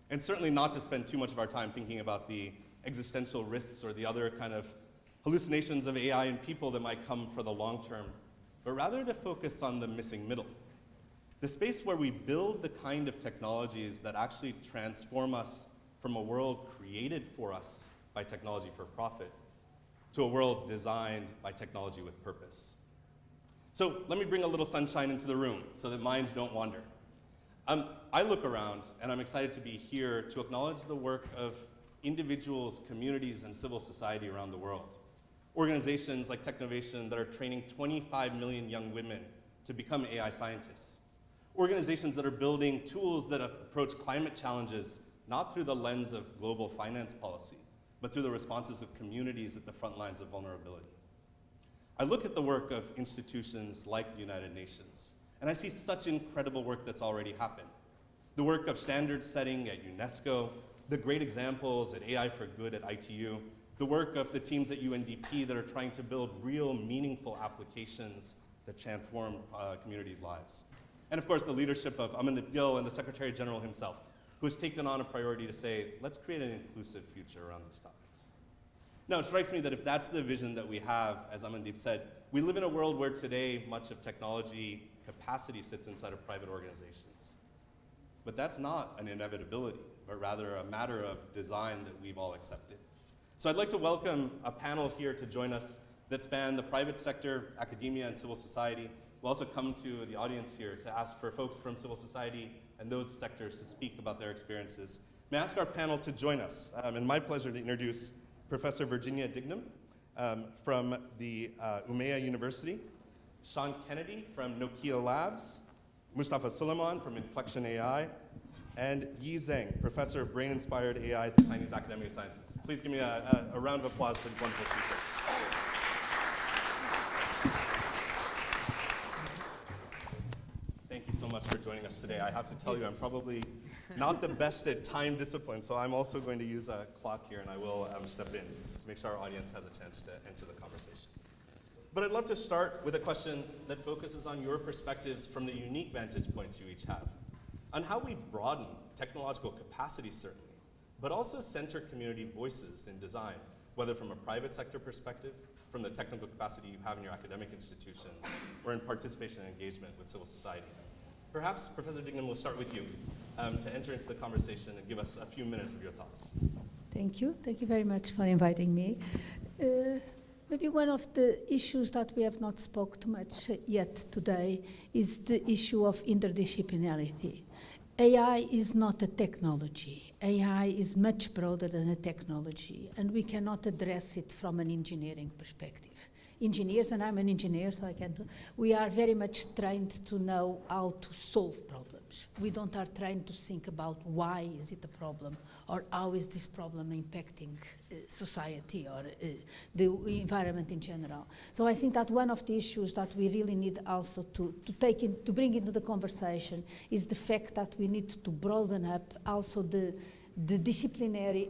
And certainly not to spend too much of our time thinking about the existential risks or the other kind of hallucinations of AI and people that might come for the long term, but rather to focus on the missing middle. The space where we build the kind of technologies that actually transform us from a world created for us by technology for profit to a world designed by technology with purpose. So let me bring a little sunshine into the room so that minds don't wander. I look around and I'm excited to be here to acknowledge the work of individuals, communities, and civil society around the world. Organizations like Technovation that are training 25 million young women to become AI scientists. Organizations that are building tools that approach climate challenges not through the lens of global finance policy, but through the responses of communities at the front lines of vulnerability. I look at the work of institutions like the United Nations, and I see such incredible work that's already happened. The work of standard setting at UNESCO, the great examples at AI for Good at ITU, the work of the teams at UNDP that are trying to build real, meaningful applications that transform communities' lives. And of course, the leadership of Amandeep Gill and the Secretary General himself, who has taken on a priority to say, let's create an inclusive future around these topics. Now, it strikes me that if that's the vision that we have, as Amandeep said, we live in a world where today much of technology capacity sits inside of private organizations. But that's not an inevitability, but rather a matter of design that we've all accepted. So I'd like to welcome a panel here to join us that span the private sector, academia, and civil society. We'll also come to the audience here to ask for folks from civil society and those sectors to speak about their experiences. May I ask our panel to join us? And my pleasure to introduce Professor Virginia Dignam from the Umeå University, Sean Kennedy from Nokia Labs, Mustafa Suleiman from Inflection AI, and Yi Zheng, Professor of Brain-Inspired AI at the Chinese Academy of Sciences. Please give me a round of applause for these wonderful speakers. Thank you so much for joining us today. I have to tell you, I'm probably not the best at time discipline, so I'm also going to use a clock here, and I will step in to make sure our audience has a chance to enter the conversation. But I'd love to start with a question that focuses on your perspectives from the unique vantage points you each have, on how we broaden technological capacity, certainly, but also center community voices in design whether from a private sector perspective, from the technical capacity you have in your academic institutions, or in participation and engagement with civil society. Perhaps, Professor Dignam, we'll start with you to enter into the conversation and give us a few minutes of your thoughts. Thank you. Thank you very much for inviting me. Maybe one of the issues that we have not spoke too much yet today is the issue of interdisciplinarity. AI is not a technology. AI is much broader than a technology, and we cannot address it from an engineering perspective. Engineers, and I'm an engineer, so we are very much trained to know how to solve problems. We don't are trained to think about why is it a problem, or how is this problem impacting society or the environment in general. So I think that one of the issues that we really need also to bring into the conversation is the fact that we need to broaden up also the disciplinary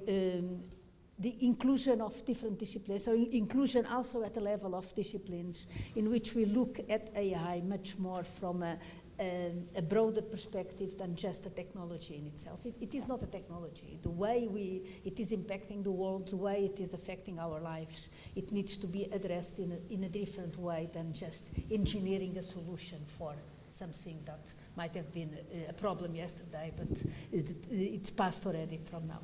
the inclusion of different disciplines, so inclusion also at the level of disciplines in which we look at AI much more from a broader perspective than just a technology in itself. It is not a technology. The way it is impacting the world, the way it is affecting our lives, it needs to be addressed in a different way than just engineering a solution for something that might have been a problem yesterday, but it's past already from now.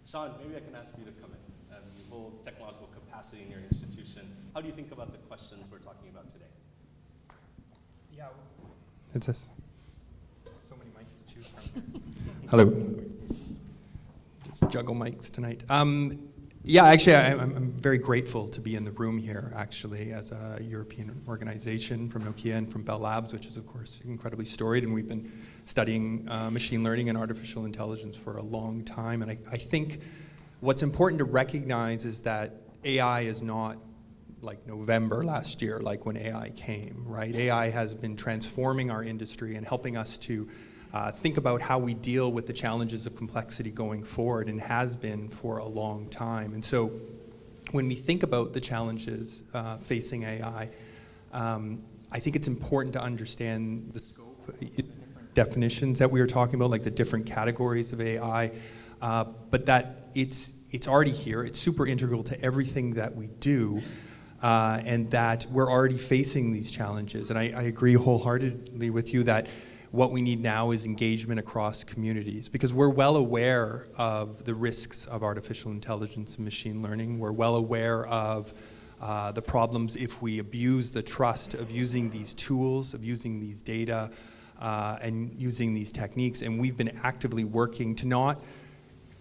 Sean, maybe I can ask you to come in. You hold technological capacity in your institution. How do you think about the questions we're talking about today? Yeah. It's just so many mics to choose from. Hello. Just juggle mics tonight. Yeah, actually, I'm very grateful to be in the room here, actually, as a European organization from Nokia and from Bell Labs, which is, of course, incredibly storied, and we've been studying machine learning and artificial intelligence for a long time. And I think what's important to recognize is that AI is not like November last year, like when AI came, right? AI has been transforming our industry and helping us to think about how we deal with the challenges of complexity going forward, and has been for a long time. And so when we think about the challenges facing AI, I think it's important to understand the scope, definitions that we were talking about, like the different categories of AI, but that it's already here, it's super integral to everything that we do, and that we're already facing these challenges. And I agree wholeheartedly with you that what we need now is engagement across communities, because we're well aware of the risks of artificial intelligence and machine learning. We're well aware of the problems if we abuse the trust of using these tools, of using these data, and using these techniques. And we've been actively working to not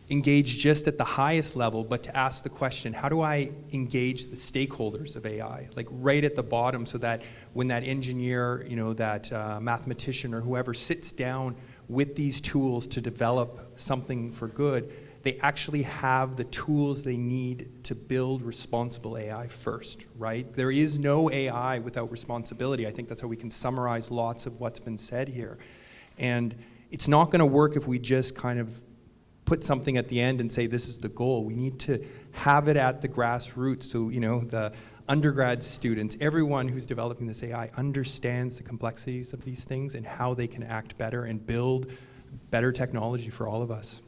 engage just at the highest level, but to ask the question, how do I engage the stakeholders of AI, like right at the bottom, so that when that engineer, that mathematician or whoever sits down with these tools to develop something for good, they actually have the tools they need to build responsible AI first, right? There is no AI without responsibility. I think that's how we can summarize lots of what's been said here. And it's not going to work if we just kind of put something at the end and say this is the goal. We need to have it at the grassroots, so the undergrad students, everyone who's developing this AI understands the complexities of these things and how they can act better and build better technology for all of us.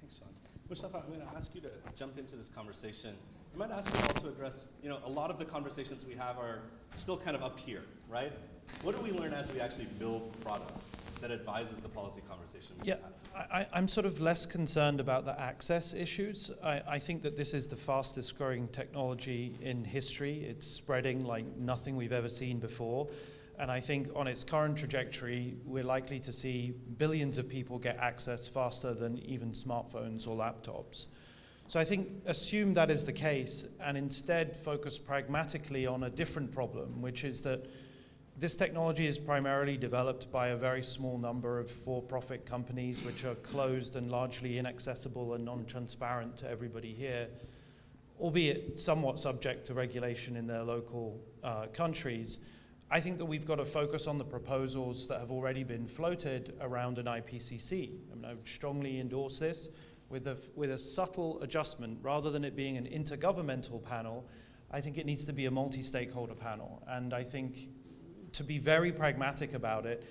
Thanks, Sean. Mustafa, I'm going to ask you to jump into this conversation. I might ask you to also address, a lot of the conversations we have are still kind of up here, right? What do we learn as we actually build products that advises the policy conversation we should have? I'm sort of less concerned about the access issues. I think that this is the fastest growing technology in history. It's spreading like nothing we've ever seen before. And I think on its current trajectory, we're likely to see billions of people get access faster than even smartphones or laptops. So I think assume that is the case and instead focus pragmatically on a different problem, which is that this technology is primarily developed by a very small number of for-profit companies which are closed and largely inaccessible and non-transparent to everybody here, albeit somewhat subject to regulation in their local countries. I think that we've got to focus on the proposals that have already been floated around an IPCC. I would strongly endorse this with a subtle adjustment. Rather than it being an intergovernmental panel, I think it needs to be a multi-stakeholder panel. And I think to be very pragmatic about it,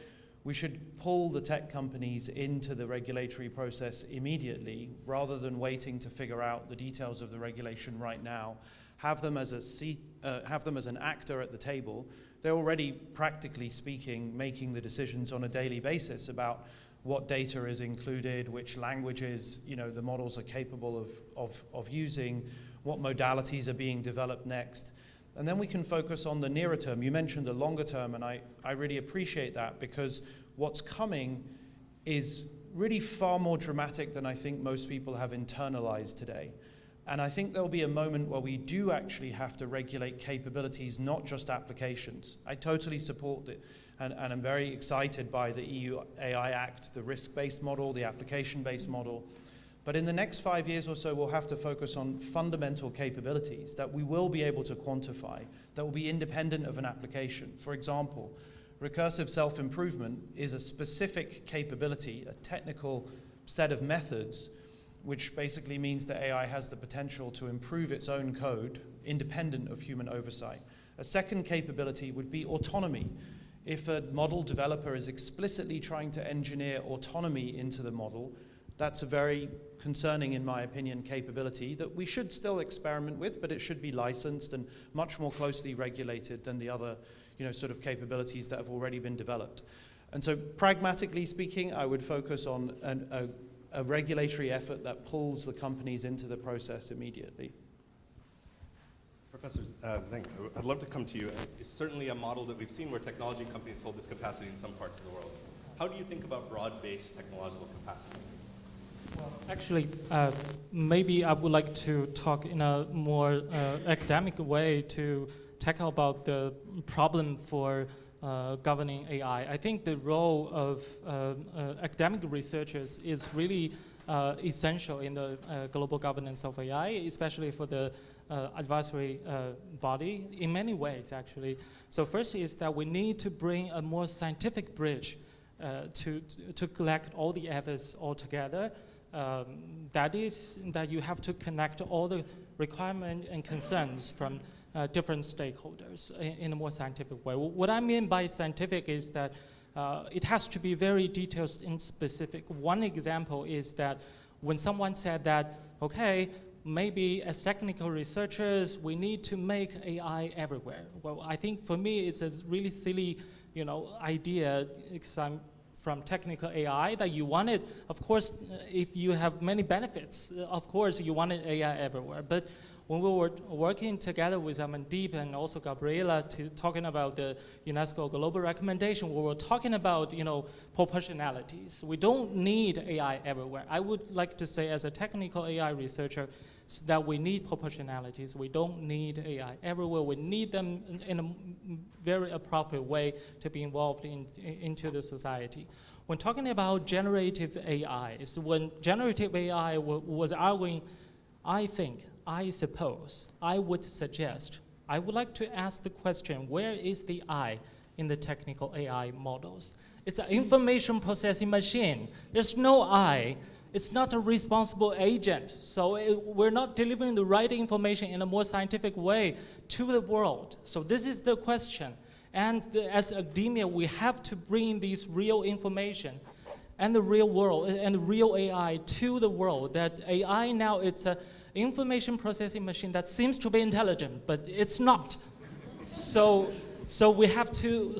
we should pull the tech companies into the regulatory process immediately rather than waiting to figure out the details of the regulation right now. Have them as an actor at the table. They're already, practically speaking, making the decisions on a daily basis about what data is included, which languages the models are capable of using, what modalities are being developed next. And then we can focus on the nearer term. You mentioned the longer term, and I really appreciate that, because what's coming is really far more dramatic than I think most people have internalized today. And I think there'll be a moment where we do actually have to regulate capabilities, not just applications. I totally support it, and I'm very excited by the EU AI Act, the risk-based model, the application-based model. But in the next 5 years or so, we'll have to focus on fundamental capabilities that we will be able to quantify, that will be independent of an application. For example, recursive self-improvement is a specific capability, a technical set of methods, which basically means that AI has the potential to improve its own code independent of human oversight. A second capability would be autonomy. If a model developer is explicitly trying to engineer autonomy into the model, that's a very concerning, in my opinion, capability that we should still experiment with, but it should be licensed and much more closely regulated than the other sort of capabilities that have already been developed. And so pragmatically speaking, I would focus on a regulatory effort that pulls the companies into the process immediately. Professor Zeng, I'd love to come to you. It's certainly a model that we've seen where technology companies hold this capacity in some parts of the world. How do you think about broad-based technological capacity? Well, actually, maybe I would like to talk in a more academic way to tackle about the problem for governing AI. I think the role of academic researchers is really essential in the global governance of AI, especially for the advisory body, in many ways, actually. So first is that we need to bring a more scientific bridge to collect all the efforts all together. That is that you have to connect all the requirements and concerns from different stakeholders in a more scientific way. What I mean by scientific is that it has to be very detailed and specific. One example is that when someone said that, okay, maybe as technical researchers, we need to make AI everywhere. Well, I think for me, it's a really silly, idea, because I'm from technical AI, that you want it, of course, if you have many benefits, of course, you want it AI everywhere. But when we were working together with Amandeep and also Gabriela talking about the UNESCO global recommendation, we were talking about, proportionalities. We don't need AI everywhere. I would like to say, as a technical AI researcher, that we need proportionalities. We don't need AI everywhere. We need them in a very appropriate way to be involved into the society. When talking about generative AI, is when generative AI was arguing, I suppose, I would suggest, I would like to ask the question, where is the I in the technical AI models? It's an information processing machine. There's no I. It's not a responsible agent. So we're not delivering the right information in a more scientific way to the world. So this is the question. And as academia, we have to bring these real information and the real world and the real AI to the world. That AI now, it's an information processing machine that seems to be intelligent, but it's not. So we have to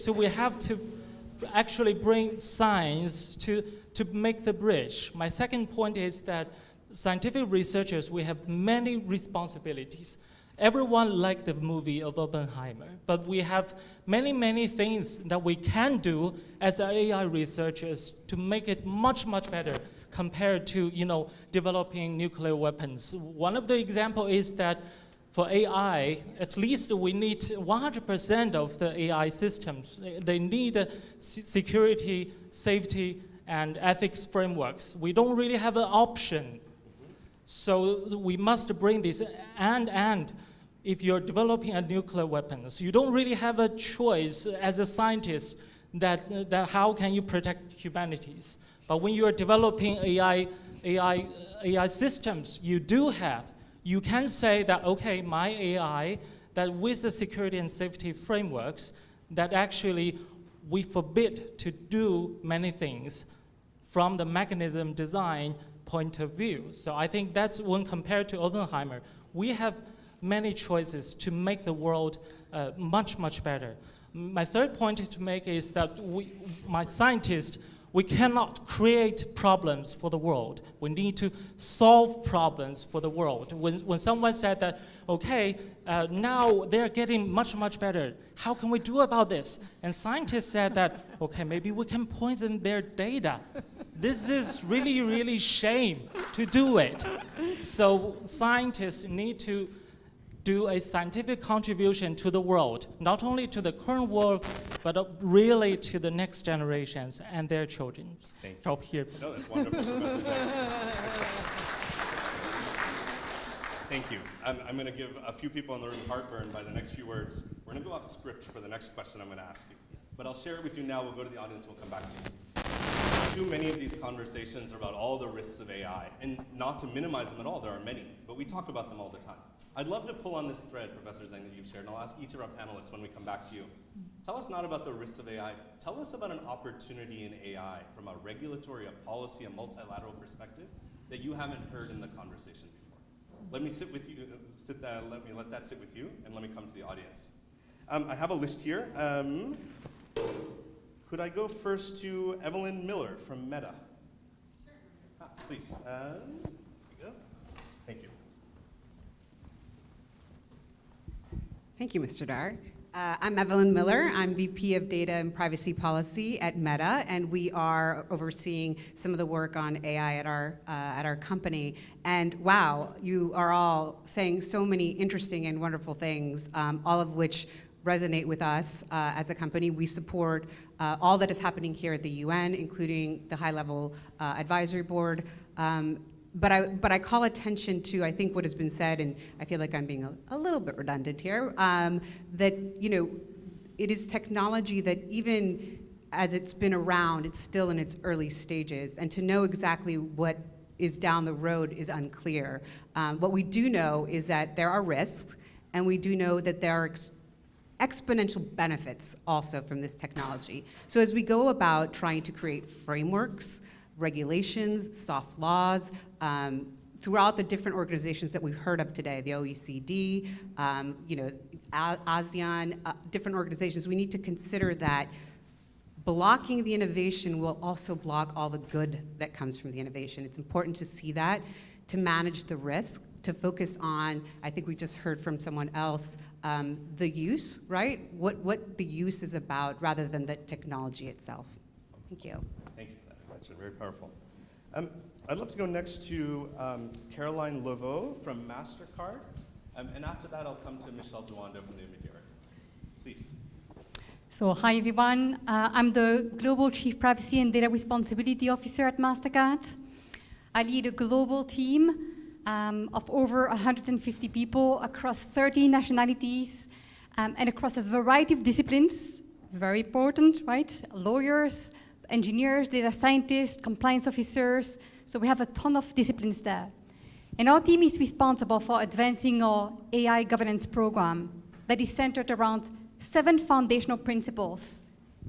actually bring science to make the bridge. My second point is that scientific researchers, we have many responsibilities. Everyone liked the movie of Oppenheimer, but we have many, many things that we can do as AI researchers to make it much, much better compared to, developing nuclear weapons. One of the examples is that for AI, at least we need 100% of the AI systems. They need security, safety, and ethics frameworks. We don't really have an option. So we must bring this, and if you're developing a nuclear weapon, so you don't really have a choice as a scientist that how can you protect humanities. But when you are developing AI systems, you can say that, okay, my AI, that with the security and safety frameworks, that actually we forbid to do many things from the mechanism design point of view. So I think that's when compared to Oppenheimer, we have many choices to make the world much, much better. My third point to make is that my scientists, we cannot create problems for the world. We need to solve problems for the world. When someone said that, okay, now they're getting much, much better. How can we do about this? And scientists said that, okay, maybe we can poison their data. This is really, really shame to do it. So scientists need to do a scientific contribution to the world, not only to the current world, but really to the next generations and their children. Thank you. Help here. No, that's wonderful, Professor Zhang. Thank you. I'm going to give a few people in the room heartburn by the next few words. We're going to go off script for the next question I'm going to ask you. But I'll share it with you now. We'll go to the audience. We'll come back to you. Too many of these conversations are about all the risks of AI. And not to minimize them at all, there are many. But we talk about them all the time. I'd love to pull on this thread, Professor Zhang, that you've shared, and I'll ask each of our panelists when we come back to you. Tell us not about the risks of AI. Tell us about an opportunity in AI from a regulatory, a policy, a multilateral perspective that you haven't heard in the conversation before. Let me sit with you, let that sit with you, and let me come to the audience. I have a list here. Could I go first to Evelyn Miller from Meta? Sure. Please. Here you go. Thank you. Thank you, Mr. Dar. I'm Evelyn Miller. I'm VP of Data and Privacy Policy at Meta, and we are overseeing some of the work on AI at our company. And wow, you are all saying so many interesting and wonderful things, all of which resonate with us as a company. We support all that is happening here at the UN, including the high-level advisory board. But I call attention to, I think, what has been said, and I feel like I'm being a little bit redundant here, that, you know, it is technology that even as it's been around, it's still in its early stages, and to know exactly what is down the road is unclear. What we do know is that there are risks, and we do know that there are exponential benefits also from this technology. So as we go about trying to create frameworks, regulations, soft laws, throughout the different organizations that we've heard of today, the OECD, you know, ASEAN, different organizations, we need to consider that blocking the innovation will also block all the good that comes from the innovation. It's important to see that, to manage the risk, to focus on, I think we just heard from someone else, the use, right? What the use is about rather than the technology itself. Thank you. Thank you. That's very powerful. I'd love to go next to Caroline Laveau from MasterCard. And after that, I'll come to Michelle Joanda from the Ministerial. Please. So hi, everyone. I'm the Global Chief Privacy and Data Responsibility Officer at MasterCard. I lead a global team of over 150 people across 30 nationalities and across a variety of disciplines. Very important, right? Lawyers, engineers, data scientists, compliance officers. So we have a ton of disciplines there. And our team is responsible for advancing our AI governance program that is centered around 7 foundational principles,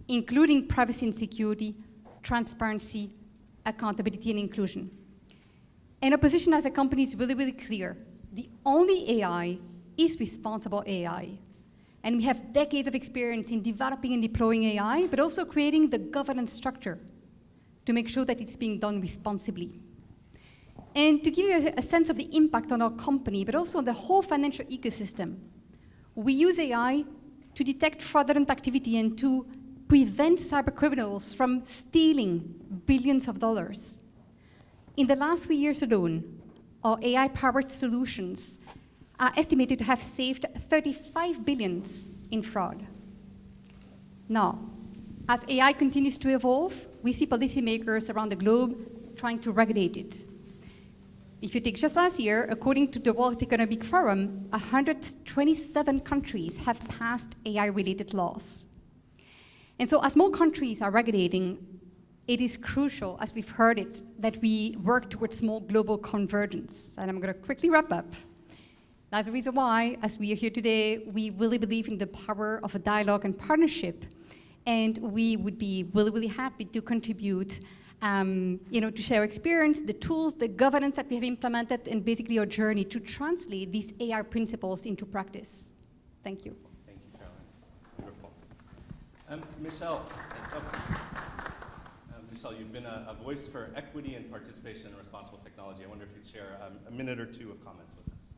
including privacy and security, transparency, accountability, and inclusion. And our position as a company is really, really clear. The only AI is responsible AI. And we have decades of experience in developing and deploying AI, but also creating the governance structure to make sure that it's being done responsibly. And to give you a sense of the impact on our company, but also on the whole financial ecosystem, we use AI to detect fraudulent activity and to prevent cybercriminals from stealing billions of dollars. In the last 3 years alone, our AI-powered solutions are estimated to have saved $35 billion in fraud. Now, as AI continues to evolve, we see policymakers around the globe trying to regulate it. If you take just last year, according to the World Economic Forum, 127 countries have passed AI-related laws. And so as more countries are regulating, it is crucial, as we've heard it, that we work towards more global convergence. And I'm going to quickly wrap up. That's the reason why, as we are here today, we really believe in the power of a dialogue and partnership. and we would be really, really happy to contribute, to share experience, the tools, the governance that we have implemented, and basically our journey to translate these AI principles into practice. Thank you. Thank you, Caroline. Wonderful. Michelle, Michelle, you've been a voice for equity and participation in responsible technology. I wonder if you'd share a minute or two of comments with us.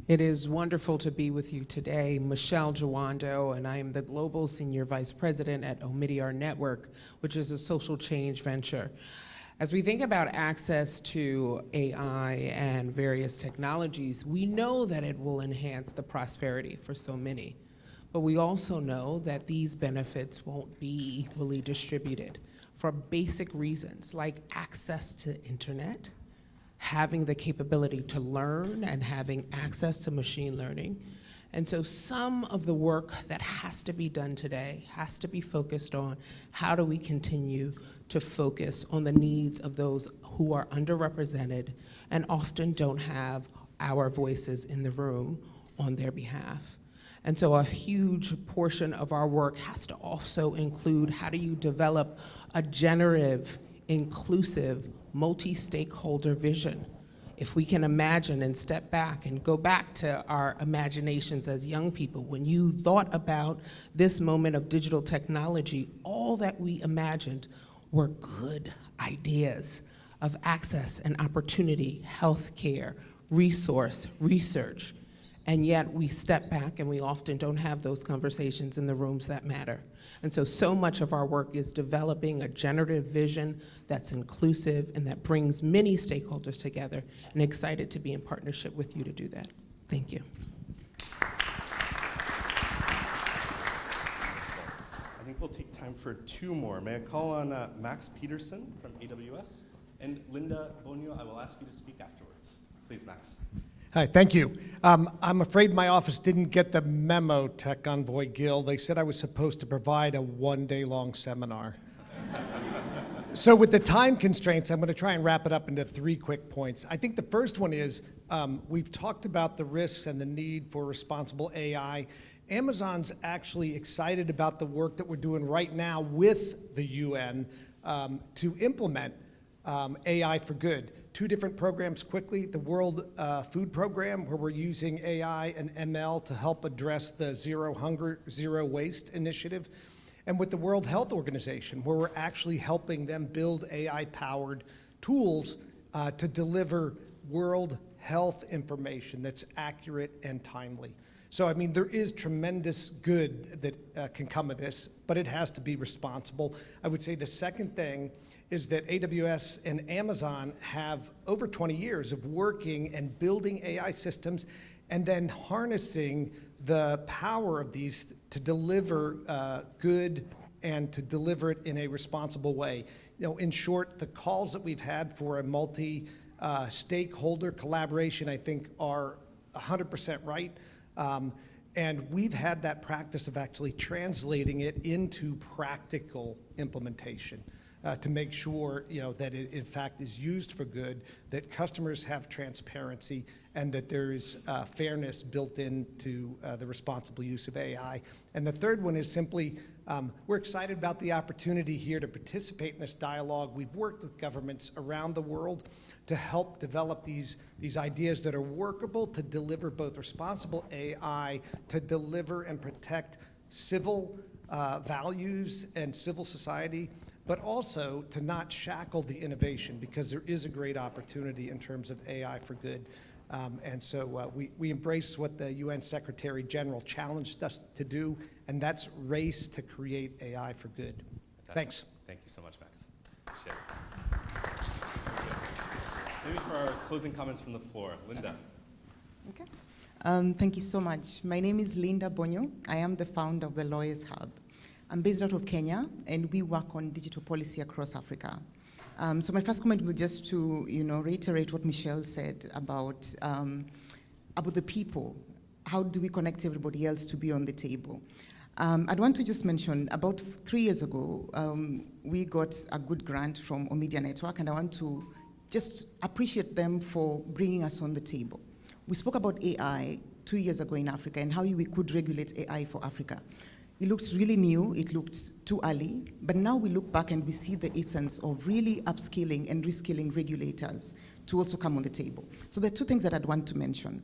It is wonderful to be with you today. Michelle Jawando, and I am the Global Senior Vice President at Omidyar Network, which is a social change venture. As we think about access to AI and various technologies, we know that it will enhance the prosperity for so many. But we also know that these benefits won't be equally distributed for basic reasons like access to internet, having the capability to learn, and having access to machine learning. And so some of the work that has to be done today has to be focused on how do we continue to focus on the needs of those who are underrepresented and often don't have our voices in the room on their behalf. And so a huge portion of our work has to also include how do you develop a generative, inclusive, multi-stakeholder vision. If we can imagine and step back and go back to our imaginations as young people, when you thought about this moment of digital technology, all that we imagined were good ideas of access and opportunity, healthcare, resource, research. And yet we step back and we often don't have those conversations in the rooms that matter. And so much of our work is developing a generative vision that's inclusive and that brings many stakeholders together, and excited to be in partnership with you to do that. Thank you. I think we'll take time for two more. May I call on Max Peterson from AWS? And Linda Bonio, I will ask you to speak afterwards. Please, Max. Hi, thank you. I'm afraid my office didn't get the memo, Tech Envoy Gil. They said I was supposed to provide a one-day-long seminar. So with the time constraints, I'm going to try and wrap it up into 3 quick points. I think the first one is we've talked about the risks and the need for responsible AI. Amazon's actually excited about the work that we're doing right now with the UN to implement AI for good. 2 different programs quickly, the World Food Program, where we're using AI and ML to help address the Zero Hunger, Zero Waste initiative, and with the World Health Organization, where we're actually helping them build AI-powered tools to deliver world health information that's accurate and timely. So, I mean, there is tremendous good that can come of this, but it has to be responsible. I would say the second thing is that AWS and Amazon have over 20 years of working and building AI systems and then harnessing the power of these to deliver good and to deliver it in a responsible way. You know, in short, the calls that we've had for a multi-stakeholder collaboration, I think, are 100% right. And we've had that practice of actually translating it into practical implementation. To make sure that it in fact is used for good, that customers have transparency, and that there is fairness built into the responsible use of AI. And the third one is simply, we're excited about the opportunity here to participate in this dialogue. We've worked with governments around the world to help develop these ideas that are workable to deliver both responsible AI, to deliver and protect civil values and civil society, but also to not shackle the innovation, because there is a great opportunity in terms of AI for good. And so we embrace what the UN Secretary General challenged us to do, and that's race to create AI for good. Fantastic. Thanks. Thank you so much, Max. Appreciate it. Maybe for our closing comments from the floor, Linda. Okay. Thank you so much. My name is Linda Bonio. I am the founder of the Lawyers Hub. I'm based out of Kenya, and we work on digital policy across Africa. So my first comment was just to reiterate what Michelle said about the people. How do we connect everybody else to be on the table? I'd want to just mention, about 3 years ago, we got a good grant from Omidyar Network, and I want to just appreciate them for bringing us on the table. We spoke about AI 2 years ago in Africa and how we could regulate AI for Africa. It looks really new, it looked too early, but now we look back and we see the essence of really upskilling and reskilling regulators to also come on the table. So there are two things that I'd want to mention.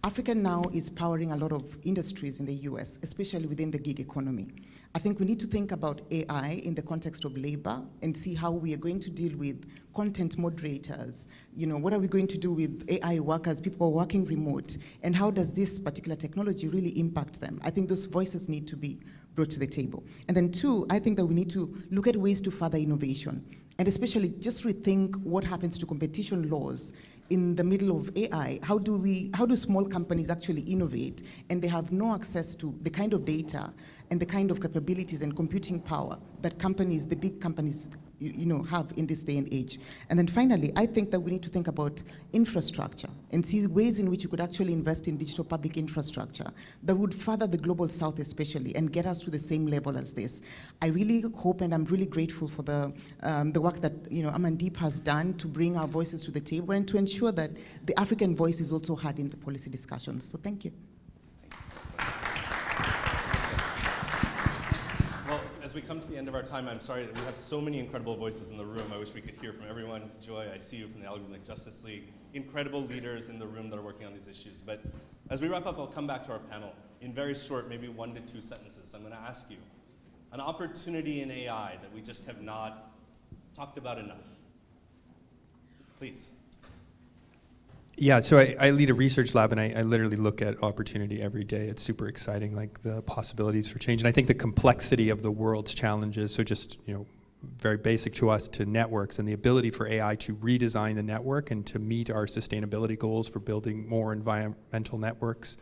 Africa now is powering a lot of industries in the US, especially within the gig economy. I think we need to think about AI in the context of labor and see how we are going to deal with content moderators. You know, what are we going to do with AI workers, people who are working remote, and how does this particular technology really impact them? I think those voices need to be brought to the table. And then two, I think that we need to look at ways to further innovation, and especially just rethink what happens to competition laws in the middle of AI. How do small companies actually innovate and they have no access to the kind of data and the kind of capabilities and computing power that companies, the big companies, have in this day and age. And then finally, I think that we need to think about infrastructure and see ways in which you could actually invest in digital public infrastructure that would further the global south especially and get us to the same level as this. I really hope, and I'm really grateful for the work that Amandeep has done to bring our voices to the table and to ensure that the African voice is also heard in the policy discussions. So thank you. As we come to the end of our time, I'm sorry that we have so many incredible voices in the room. I wish we could hear from everyone. Joy, I see you from the Algorithmic Justice League. Incredible leaders in the room that are working on these issues. But as we wrap up, I'll come back to our panel. In very short, maybe 1 to 2 sentences, I'm going to ask you an opportunity in AI that we just have not talked about enough. Please. Yeah, so I lead a research lab, and I literally look at opportunity every day. It's super exciting, like the possibilities for change. And I think the complexity of the world's challenges, so just, very basic to us, to networks, and the ability for AI to redesign the network and to meet our sustainability goals for building more environmental networks.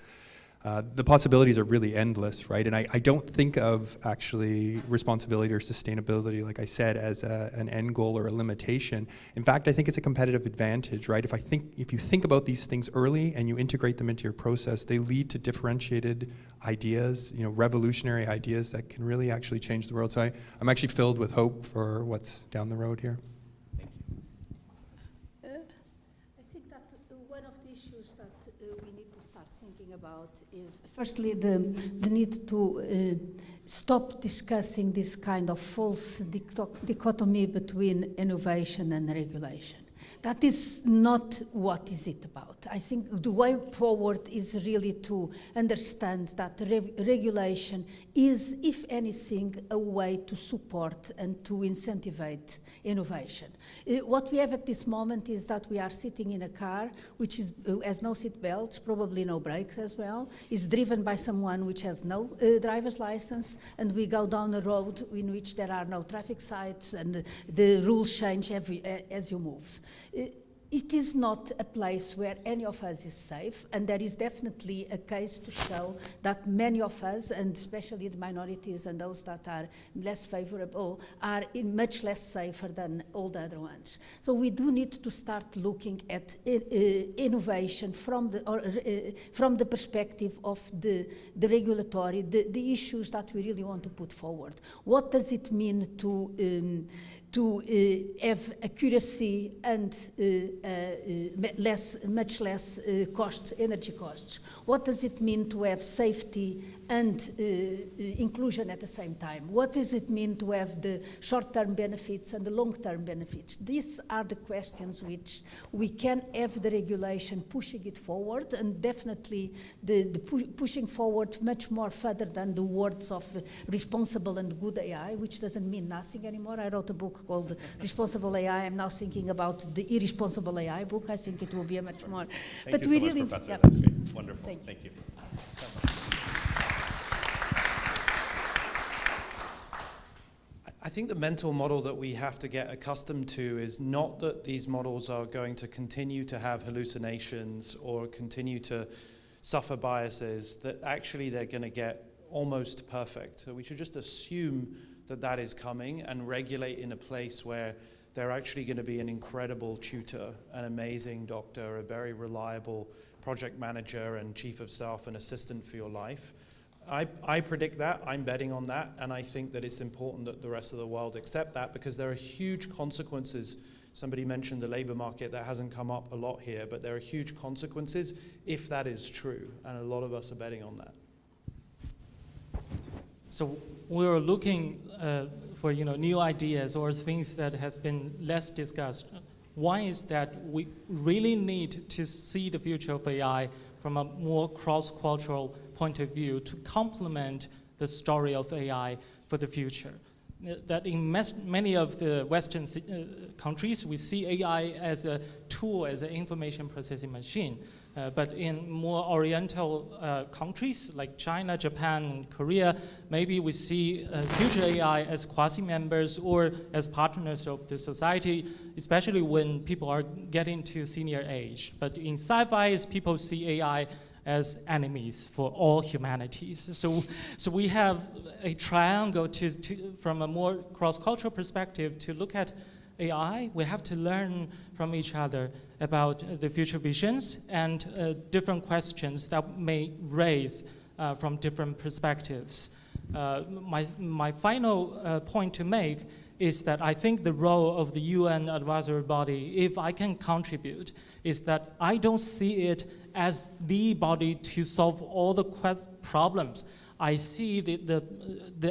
The possibilities are really endless, right? And I don't think of actually responsibility or sustainability, like I said, as an end goal or a limitation. In fact, I think it's a competitive advantage, right? If you think about these things early and you integrate them into your process, they lead to differentiated ideas, revolutionary ideas that can really actually change the world. So I'm actually filled with hope for what's down the road here. I think that one of the issues that we need to start thinking about is firstly the need to stop discussing this kind of false dichotomy between innovation and regulation. That is not what is it about. I think the way forward is really to understand that regulation is, if anything, a way to support and to incentivize innovation. What we have at this moment is that we are sitting in a car which has no seat belts, probably no brakes as well, is driven by someone which has no driver's license, and we go down a road in which there are no traffic signs and the rules change as you move. It is not a place where any of us is safe, and there is definitely a case to show that many of us, and especially the minorities and those that are less favorable, are much less safer than all the other ones. So we do need to start looking at innovation from the perspective of the regulatory, the issues that we really want to put forward. What does it mean to have accuracy and much less energy costs? What does it mean to have safety and inclusion at the same time? What does it mean to have the short-term benefits and the long-term benefits? These are the questions which we can have the regulation pushing it forward, and definitely pushing forward much more further than the words of responsible and good AI, which doesn't mean nothing anymore. I wrote a book called Responsible AI. I'm now thinking about the irresponsible AI book. I think it will be a much more. Thank you so much, Professor. That's great. Wonderful. Thank you. I think the mental model that we have to get accustomed to is not that these models are going to continue to have hallucinations or continue to suffer biases, that actually they're going to get almost perfect. So we should just assume that is coming and regulate in a place where they're actually going to be an incredible tutor, an amazing doctor, a very reliable project manager and chief of staff and assistant for your life. I predict that, I'm betting on that, and I think that it's important that the rest of the world accept that, because there are huge consequences. Somebody mentioned the labor market. That hasn't come up a lot here, but there are huge consequences if that is true, and a lot of us are betting on that. So we're looking for new ideas or things that has been less discussed. One is that we really need to see the future of AI from a more cross-cultural point of view to complement the story of AI for the future. That in many of the Western countries, we see AI as a tool, as an information processing machine. But in more Oriental countries like China, Japan, and Korea, maybe we see future AI as quasi-members or as partners of the society, especially when people are getting to senior age. But in sci-fi, people see AI as enemies for all humanities. So we have a triangle from a more cross-cultural perspective to look at AI. We have to learn from each other about the future visions and different questions that may raise from different perspectives. My final point to make is that I think the role of the UN advisory body, if I can contribute, is that I don't see it as the body to solve all the problems. I see the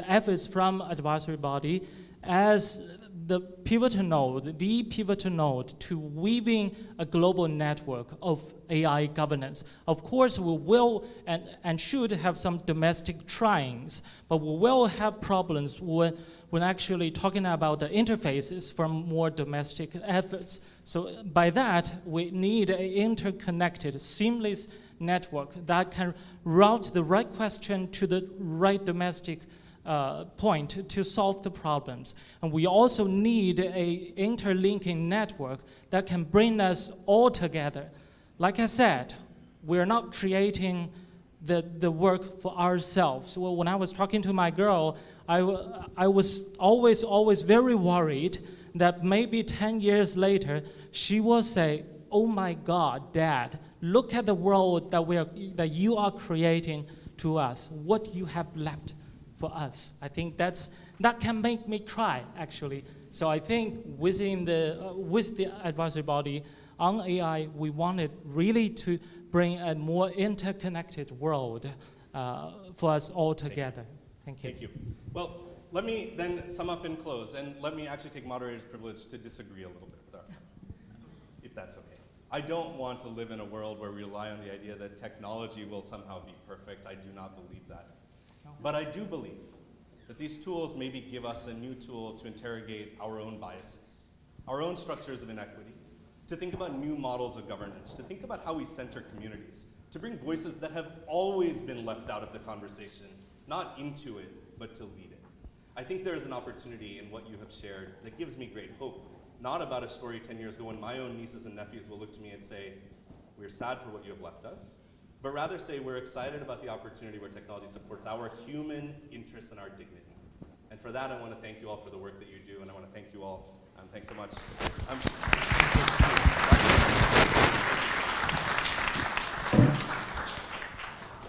efforts from advisory body as the pivotal node to weaving a global network of AI governance. Of course, we will and should have some domestic tryings, but we will have problems when actually talking about the interfaces from more domestic efforts. So by that, we need an interconnected, seamless network that can route the right question to the right domestic point to solve the problems. And we also need an interlinking network that can bring us all together. Like I said, we're not creating the work for ourselves. Well, when I was talking to my girl, I was always very worried that maybe 10 years later, she will say, "Oh my God, Dad, look at the world that you are creating to us, what you have left for us." I think that can make me cry, actually. So I think with the advisory body on AI, we wanted really to bring a more interconnected world for us all together. Thank you. Thank you. Well, let me then sum up and close, and let me actually take moderator's privilege to disagree a little bit with our if that's okay. I don't want to live in a world where we rely on the idea that technology will somehow be perfect. I do not believe that. But I do believe that these tools maybe give us a new tool to interrogate our own biases, our own structures of inequity, to think about new models of governance, to think about how we center communities, to bring voices that have always been left out of the conversation, not into it, but to lead it. I think there is an opportunity in what you have shared that gives me great hope, not about a story 10 years ago when my own nieces and nephews will look to me and say, "We're sad for what you have left us," but rather say we're excited about the opportunity where technology supports our human interests and our dignity. And for that, I want to thank you all for the work that you do, and I want to thank you all. Thanks so much.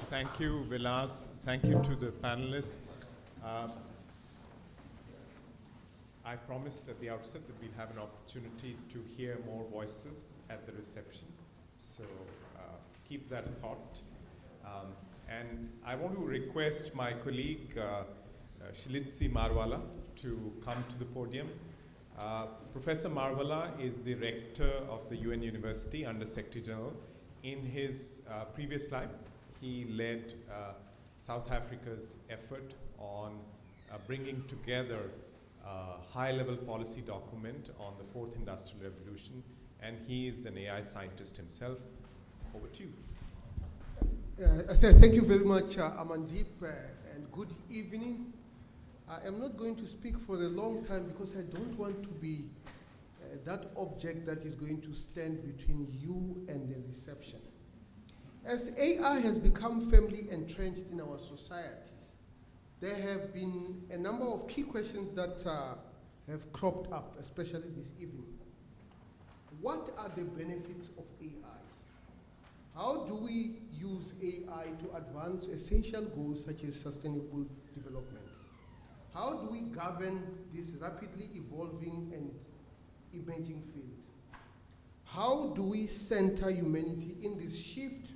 Thank you, Vilas. Thank you to the panelists. I promised at the outset that we'd have an opportunity to hear more voices at the reception. So keep that thought. And I want to request my colleague, Shilitsi Marwala, to come to the podium. Professor Marwala is the rector of the UN University under Secretary General. In his previous life, he led South Africa's effort on bringing together a high-level policy document on the fourth industrial revolution, and he is an AI scientist himself. Over to you. Thank you very much, Amandeep, and good evening. I am not going to speak for a long time because I don't want to be that object that is going to stand between you and the reception. As AI has become firmly entrenched in our societies, there have been a number of key questions that have cropped up, especially this evening. What are the benefits of AI? How do we use AI to advance essential goals such as sustainable development? How do we govern this rapidly evolving and emerging field? How do we center humanity in this shift?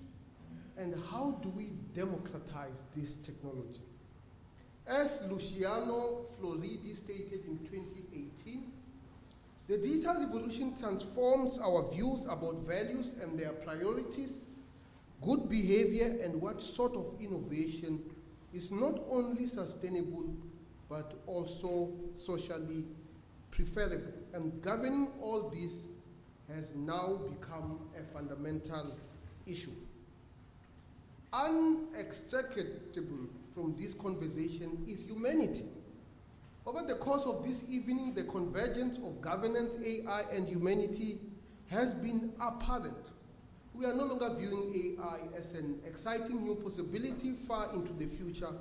And how do we democratize this technology? As Luciano Floridi stated in 2018, the digital revolution transforms our views about values and their priorities, good behavior, and what sort of innovation is not only sustainable, but also socially preferable. And governing all this has now become a fundamental issue. Unextricable from this conversation is humanity. Over the course of this evening, the convergence of governance, AI, and humanity has been apparent. We are no longer viewing AI as an exciting new possibility far into the future,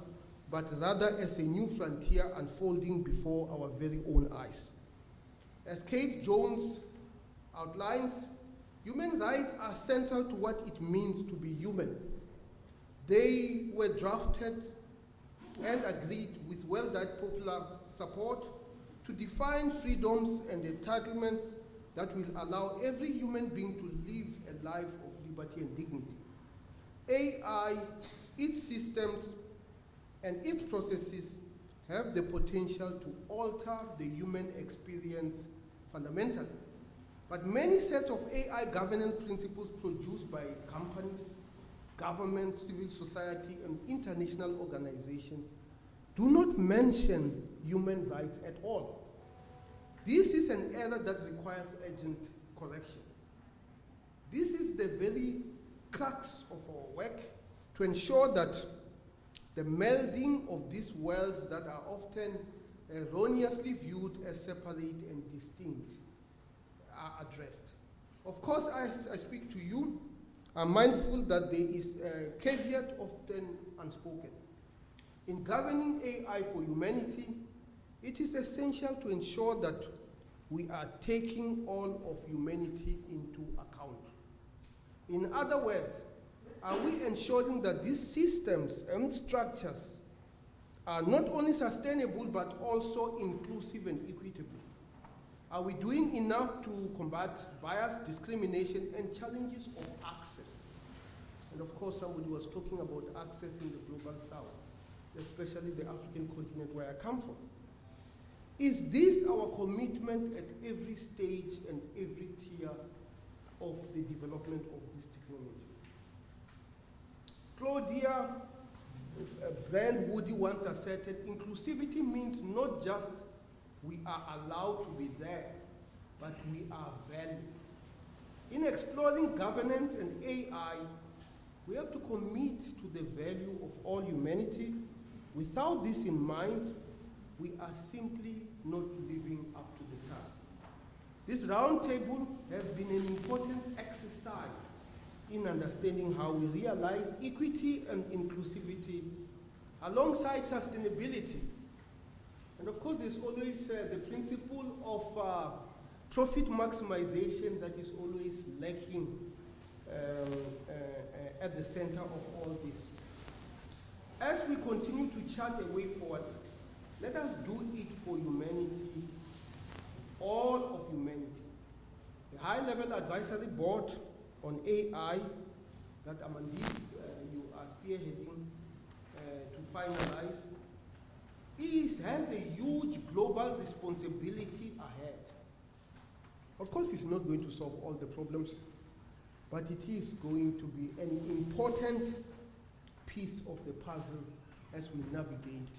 but rather as a new frontier unfolding before our very own eyes. As Kate Jones outlines, human rights are central to what it means to be human. They were drafted and agreed with well-led popular support to define freedoms and entitlements that will allow every human being to live a life of liberty and dignity. AI, its systems, and its processes have the potential to alter the human experience fundamentally. But many sets of AI governance principles produced by companies, governments, civil society, and international organizations do not mention human rights at all. This is an error that requires urgent correction. This is the very crux of our work to ensure that the melding of these worlds that are often erroneously viewed as separate and distinct are addressed. Of course, as I speak to you, I'm mindful that there is a caveat often unspoken. In governing AI for humanity, it is essential to ensure that we are taking all of humanity into account. In other words, are we ensuring that these systems and structures are not only sustainable but also inclusive and equitable? Are we doing enough to combat bias, discrimination, and challenges of access? And of course, somebody was talking about access in the global south, especially the African continent where I come from. Is this our commitment at every stage and every tier of the development of this technology? Claudia Brand Woody once asserted, inclusivity means not just we are allowed to be there, but we are valued. In exploring governance and AI, we have to commit to the value of all humanity. Without this in mind, we are simply not living up to the task. This roundtable has been an important exercise in understanding how we realize equity and inclusivity alongside sustainability. And of course, there's always the principle of profit maximization that is always lacking at the center of all this. As we continue to chart a way forward, let us do it for humanity, all of humanity. The high-level advisory board on AI that Amandeep, you are spearheading to finalize, has a huge global responsibility ahead. Of course, it's not going to solve all the problems, but it is going to be an important piece of the puzzle as we navigate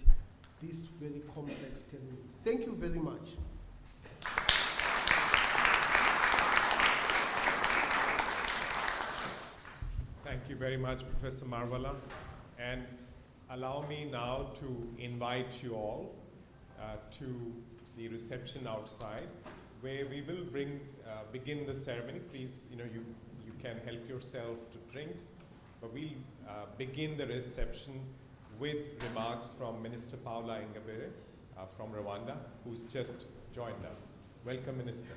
this very complex terrain. Thank you very much. Thank you very much, Professor Marvala. And allow me now to invite you all to the reception outside, where we will begin the ceremony. Please, you can help yourself to drinks, but we'll begin the reception with remarks from Minister Paula Ingabire from Rwanda, who's just joined us. Welcome, Minister.